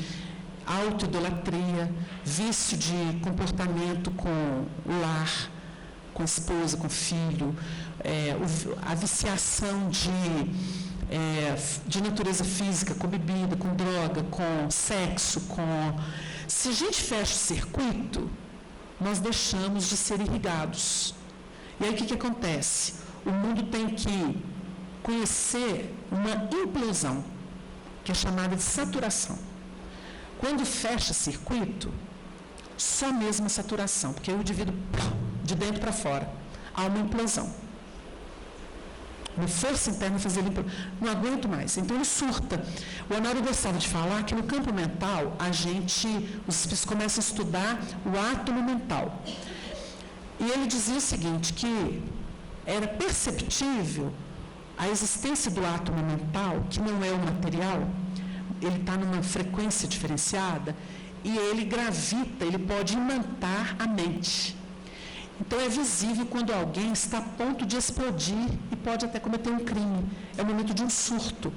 Speaker 1: autoidolatria, vício de comportamento com o lar, com a esposa, com o filho, a viciação de natureza física, com bebida, com droga, com sexo, Se a gente fecha o circuito, nós deixamos de ser irrigados. E aí o que acontece? O mundo tem que conhecer uma implosão, que é chamada de saturação. Quando fecha circuito, só mesmo a saturação, porque o indivíduo, de dentro para fora, há uma implosão. Uma força interna fazer ele não aguento mais. Então ele surta. O Honório gostava de falar que no campo mental, os espíritos começam a estudar o átomo mental. E ele dizia o seguinte, que era perceptível a existência do átomo mental, que não é o material, ele está numa frequência diferenciada, e ele gravita, ele pode imantar a mente. Então é visível quando alguém está a ponto de explodir e pode até cometer um crime. É o momento de um surto.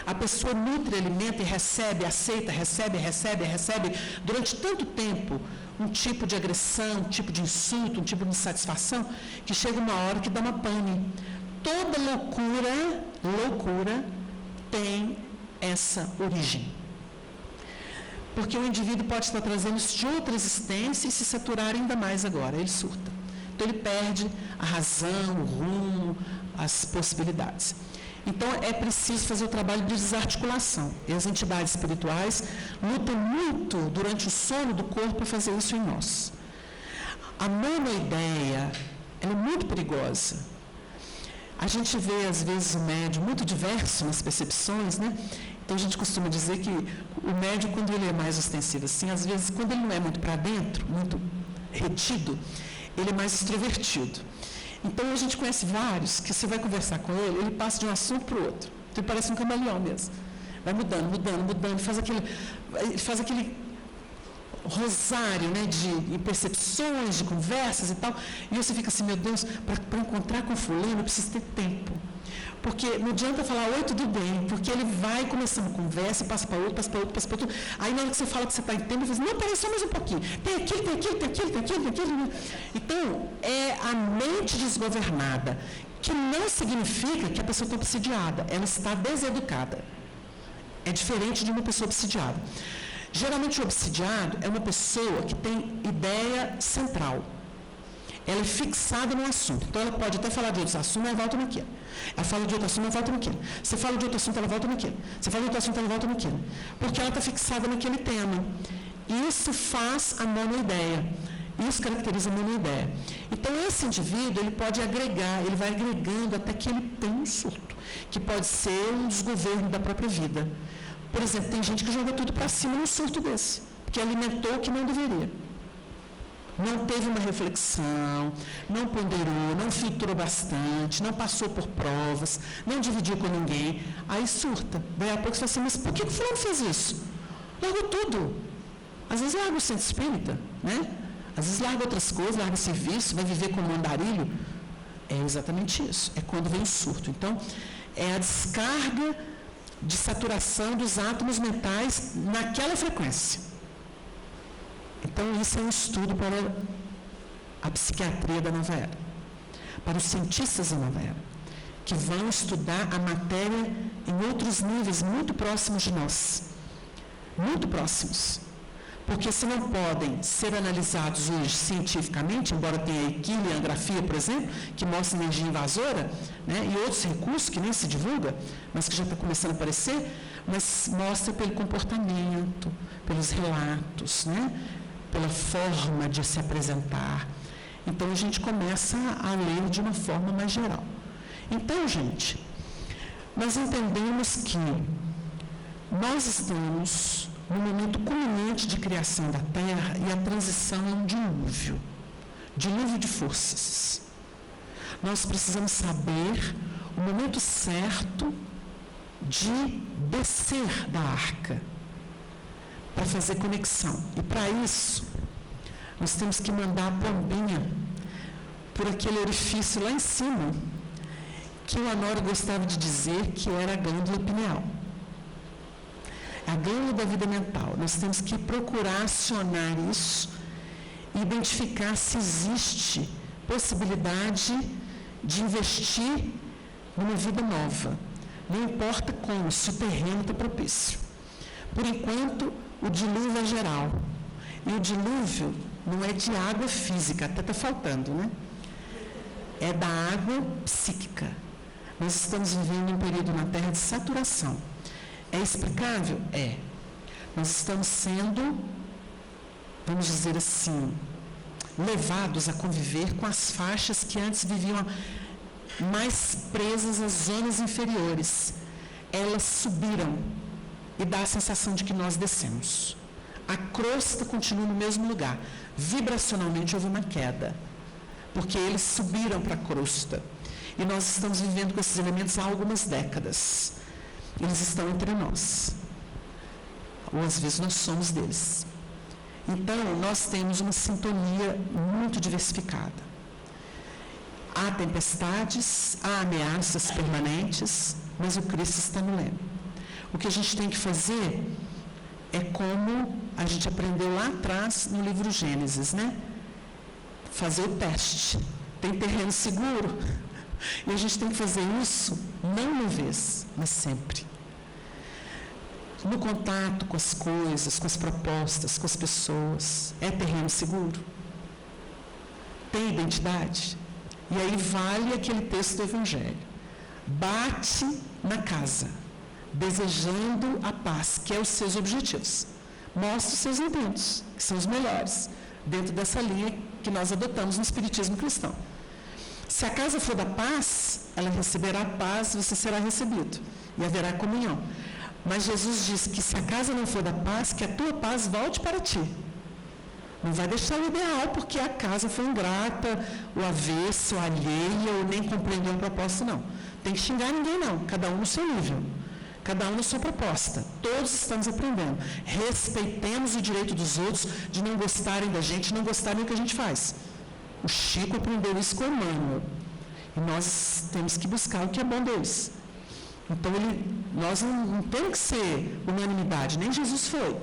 Speaker 1: A pessoa nutre, alimenta e recebe, aceita, recebe, durante tanto tempo, um tipo de agressão, um tipo de insulto, um tipo de insatisfação, que chega uma hora que dá uma pane. Toda loucura tem essa origem. Porque o indivíduo pode estar trazendo isso de outra existência e se saturar ainda mais agora, ele surta. Então ele perde a razão, o rumo, as possibilidades. Então é preciso fazer o trabalho de desarticulação. E as entidades espirituais lutam muito durante o sono do corpo para fazer isso em nós. A monoideia, ela é muito perigosa. A gente vê, às vezes, o médium muito diverso nas percepções, né? Então, a gente costuma dizer que o médium, quando ele é mais ostensivo assim, às vezes, quando ele não é muito para dentro, muito retido, ele é mais extrovertido. Então, a gente conhece vários que você vai conversar com ele passa de um assunto para o outro. Então, ele parece um camaleão mesmo. Vai mudando, faz aquele rosário, né, de percepções, de conversas e tal. E você fica assim, meu Deus, para encontrar com fulano, eu preciso ter tempo. Porque não adianta falar, oi, tudo bem, porque ele vai começando conversa, passa para outro. Aí na hora que você fala que você está em tempo, você fala, não, peraí, só mais um pouquinho. Tem aquilo. Então, é a mente desgovernada, que não significa que a pessoa está obsidiada, ela está deseducada. É diferente de uma pessoa obsidiada. Geralmente o obsidiado é uma pessoa que tem ideia central. Ela é fixada no assunto. Então ela pode até falar de outros assuntos, mas volta naquilo. Ela fala de outro assunto, mas volta naquilo. Você fala de outro assunto, ela volta naquilo. Você fala de outro assunto, ela volta naquilo. Porque ela está fixada naquele tema. Isso faz a monoideia. Isso caracteriza a monoideia. Então esse indivíduo, ele pode agregar, ele vai agregando até que ele tem um surto, que pode ser um desgoverno da própria vida. Por exemplo, tem gente que joga tudo para cima num surto desse, que alimentou o que não deveria. Não teve uma reflexão, não ponderou, não filtrou bastante, não passou por provas, não dividiu com ninguém. Aí surta. Daí a pouco você fala assim, mas por que o fulano fez isso? Largou tudo. Às vezes larga o centro espírita, né? Às vezes larga outras coisas, larga serviço, vai viver como andarilho. É exatamente isso. É quando vem o surto. Então, é a descarga de saturação dos átomos mentais naquela frequência. Então, isso é um estudo para a psiquiatria da nova era, para os cientistas da nova era, que vão estudar a matéria em outros níveis muito próximos de nós, muito próximos, porque se não podem ser analisados hoje cientificamente, embora tenha a equiliangrafia, por exemplo, que mostra energia invasora, né, e outros recursos que nem se divulga, mas que já está começando a aparecer, mas mostra pelo comportamento, pelos relatos, né, pela forma de se apresentar. Então, a gente começa a ler de uma forma mais geral. Então, gente, nós entendemos que nós estamos no momento culminante de criação da Terra e a transição é um dilúvio de forças. Nós precisamos saber o momento certo de descer da arca, para fazer conexão. E para isso, nós temos que mandar a pombinha por aquele orifício lá em cima, que o Honório gostava de dizer que era a glândula pineal. A glândula da vida mental. Nós temos que procurar acionar isso e identificar se existe possibilidade de investir numa vida nova. Não importa como, se o terreno está propício. Por enquanto, o dilúvio é geral. E o dilúvio não é de água física, até está faltando, né? É da água psíquica. Nós estamos vivendo um período na Terra de saturação. É explicável? É. Nós estamos sendo, vamos dizer assim, levados a conviver com as faixas que antes viviam mais presas às zonas inferiores. Elas subiram e dá a sensação de que nós descemos. A crosta continua no mesmo lugar. Vibracionalmente houve uma queda, porque eles subiram para a crosta. E nós estamos vivendo com esses elementos há algumas décadas. Eles estão entre nós. Ou às vezes nós somos deles. Então, nós temos uma sintonia muito diversificada. Há tempestades, há ameaças permanentes, mas o Cristo está no leme. O que a gente tem que fazer é como a gente aprendeu lá atrás no livro Gênesis, né? Fazer o teste. Tem terreno seguro? E a gente tem que fazer isso, não uma vez, mas sempre. No contato com as coisas, com as propostas, com as pessoas. É terreno seguro? Tem identidade? E aí vale aquele texto do Evangelho. Bate na casa, desejando a paz, que é os seus objetivos. Mostra os seus intentos, que são os melhores, dentro dessa linha que nós adotamos no Espiritismo cristão. Se a casa for da paz, ela receberá paz, você será recebido, e haverá comunhão. Mas Jesus disse que se a casa não for da paz, que a tua paz volte para ti. Não vai deixar o ideal porque a casa foi ingrata, o avesso, alheia, ou nem compreendeu a proposta, não. Tem que xingar ninguém, não. Cada um no seu nível. Cada um na sua proposta. Todos estamos aprendendo. Respeitemos o direito dos outros de não gostarem da gente, não gostarem do que a gente faz. O Chico aprendeu isso com o Emmanuel. E nós temos que buscar o que é bom deles. Então, nós não temos que ser unanimidade, nem Jesus foi.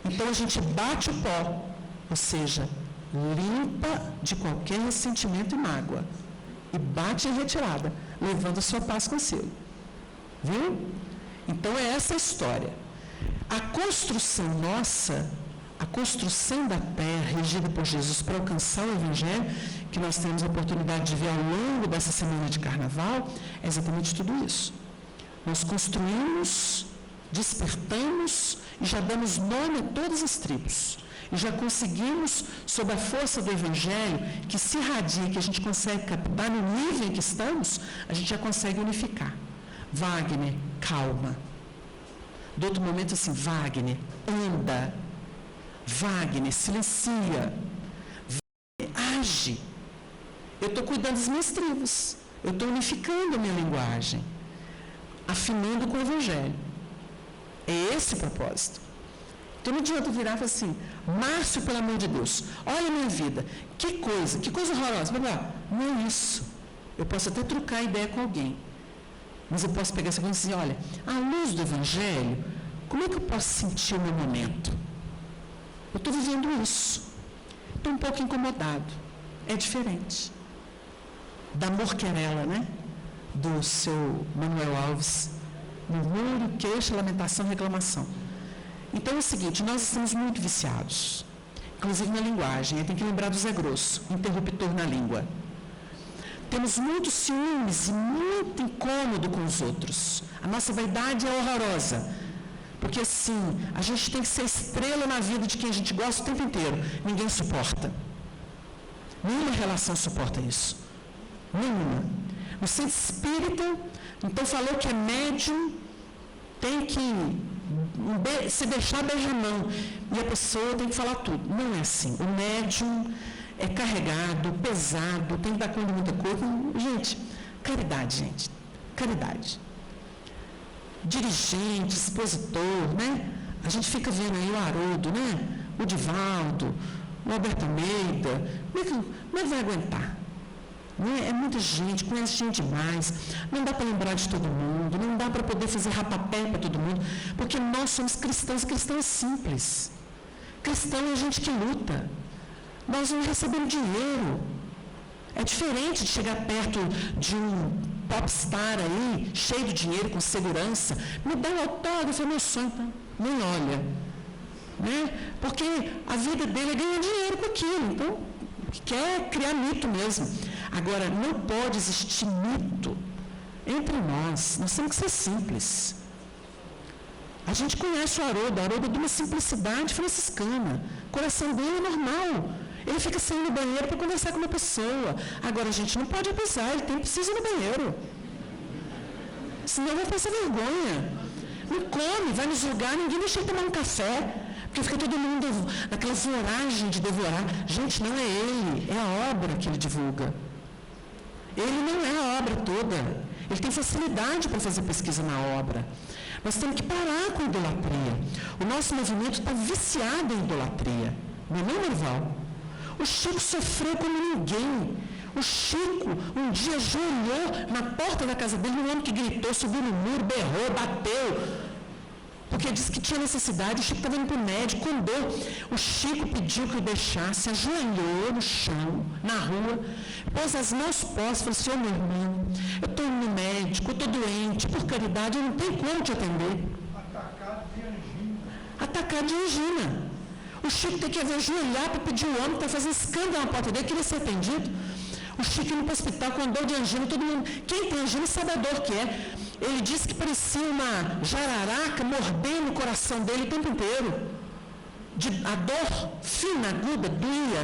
Speaker 1: Então, a gente bate o pó, ou seja, limpa de qualquer ressentimento e mágoa. E bate em retirada, levando a sua paz consigo. Viu? Então, é essa a história. A construção nossa, a construção da terra regida por Jesus para alcançar o Evangelho, que nós temos a oportunidade de ver ao longo dessa semana de Carnaval, é exatamente tudo isso. Nós construímos, despertamos e já damos nome a todas as tribos. E já conseguimos, sob a força do Evangelho, que se irradia, que a gente consegue captar no nível em que estamos, a gente já consegue unificar. Wagner, calma. Do outro momento assim, Wagner, anda. Wagner, silencia. Wagner, age. Eu estou cuidando das minhas tribos. Eu estou unificando a minha linguagem. Afinando com o Evangelho. É esse o propósito. Então não adianta virar e falar assim, Márcio, pelo amor de Deus, olha a minha vida, que coisa horrorosa. Não é isso. Eu posso até trocar ideia com alguém, mas eu posso pegar essa coisa e dizer, olha, à luz do Evangelho, como é que eu posso sentir o meu momento? Eu estou vivendo isso. Estou um pouco incomodado. É diferente. Da Morquerela, né? Do seu Manuel Alves. Murmúrio, queixa, lamentação, reclamação. Então é o seguinte, nós estamos muito viciados, inclusive na linguagem, tem que lembrar do Zé Grosso, interruptor na língua. Temos muitos ciúmes e muito incômodo com os outros. A nossa vaidade é horrorosa, porque assim, a gente tem que ser estrela na vida de quem a gente gosta o tempo inteiro. Ninguém suporta. Nenhuma relação suporta isso. Nenhuma. No centro espírita, então falou que é médium, tem que se deixar beijar a mão, e a pessoa tem que falar tudo. Não é assim. O médium é carregado, pesado, tem que dar conta de muita coisa. Gente, caridade, gente. Caridade. Dirigente, expositor, né? A gente fica vendo aí o Haroldo, né? O Divaldo, o Alberto Almeida. Como é que vai aguentar? É muita gente, conhece gente demais, não dá para lembrar de todo mundo, não dá para poder fazer rapapé para todo mundo, porque nós somos cristãos, cristão é simples. Cristão é gente que luta. Nós não recebemos dinheiro. É diferente de chegar perto de um popstar aí, cheio de dinheiro, com segurança, me dá um autógrafo, é meu sonho, então, nem olha. Né? Porque a vida dele é ganhar dinheiro com aquilo, então quer criar mito mesmo. Agora, não pode existir mito entre nós temos que ser simples. A gente conhece o Haroldo é de uma simplicidade franciscana. O coração dele é normal. Ele fica saindo do banheiro para conversar com uma pessoa. Agora, a gente não pode abusar, ele precisa ir no banheiro. Senão vai passar vergonha. Não come, vai nos lugares, ninguém deixa ele tomar um café, porque fica todo mundo naquela voragem de devorar. Gente, não é ele, é a obra que ele divulga. Ele não é a obra toda. Ele tem facilidade para fazer pesquisa na obra. Nós temos que parar com a idolatria. O nosso movimento está viciado em idolatria. Não é, Marival? O Chico sofreu como ninguém. O Chico, um dia, ajoelhou na porta da casa dele, um homem que gritou, subiu no muro, berrou, bateu. Porque disse que tinha necessidade, o Chico estava indo para o médico, com dor. O Chico pediu que o deixasse, ajoelhou no chão, na rua, pôs as mãos postas, falou assim, meu irmão, eu estou indo no médico, eu estou doente, por caridade, eu não tenho como te atender. Atacado de angina. O Chico tem que ajoelhar para pedir o homem que está fazendo escândalo na porta dele, queria ser atendido. O Chico ia para o hospital com dor de angina, todo mundo, quem tem angina sabe a dor que é. Ele disse que parecia uma jararaca mordendo o coração dele o tempo inteiro. A dor fina, aguda, doía.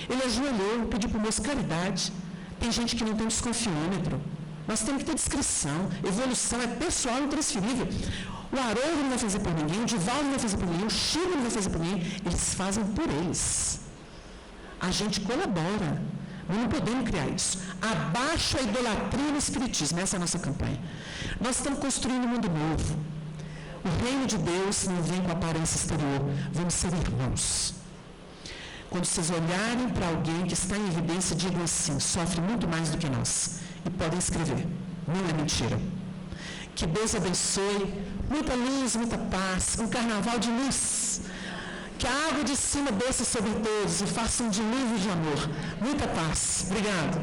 Speaker 1: Ele ajoelhou, pediu para o moço caridade. Tem gente que não tem desconfiômetro. Nós temos que ter discrição. Evolução é pessoal e intransferível. O Haroldo não vai fazer por ninguém, o Divaldo não vai fazer por ninguém, o Chico não vai fazer por ninguém. Eles fazem por eles. A gente colabora. Nós não podemos criar isso. Abaixo a idolatria no espiritismo. Essa é a nossa campanha. Nós estamos construindo um mundo novo. O reino de Deus não vem com aparência exterior. Vamos ser irmãos. Quando vocês olharem para alguém que está em evidência, digam assim, sofre muito mais do que nós. E podem escrever. Não é mentira. Que Deus abençoe. Muita luz, muita paz. Um carnaval de luz. Que a água de cima desça sobre todos e faça um dilúvio de amor. Muita paz. Obrigado.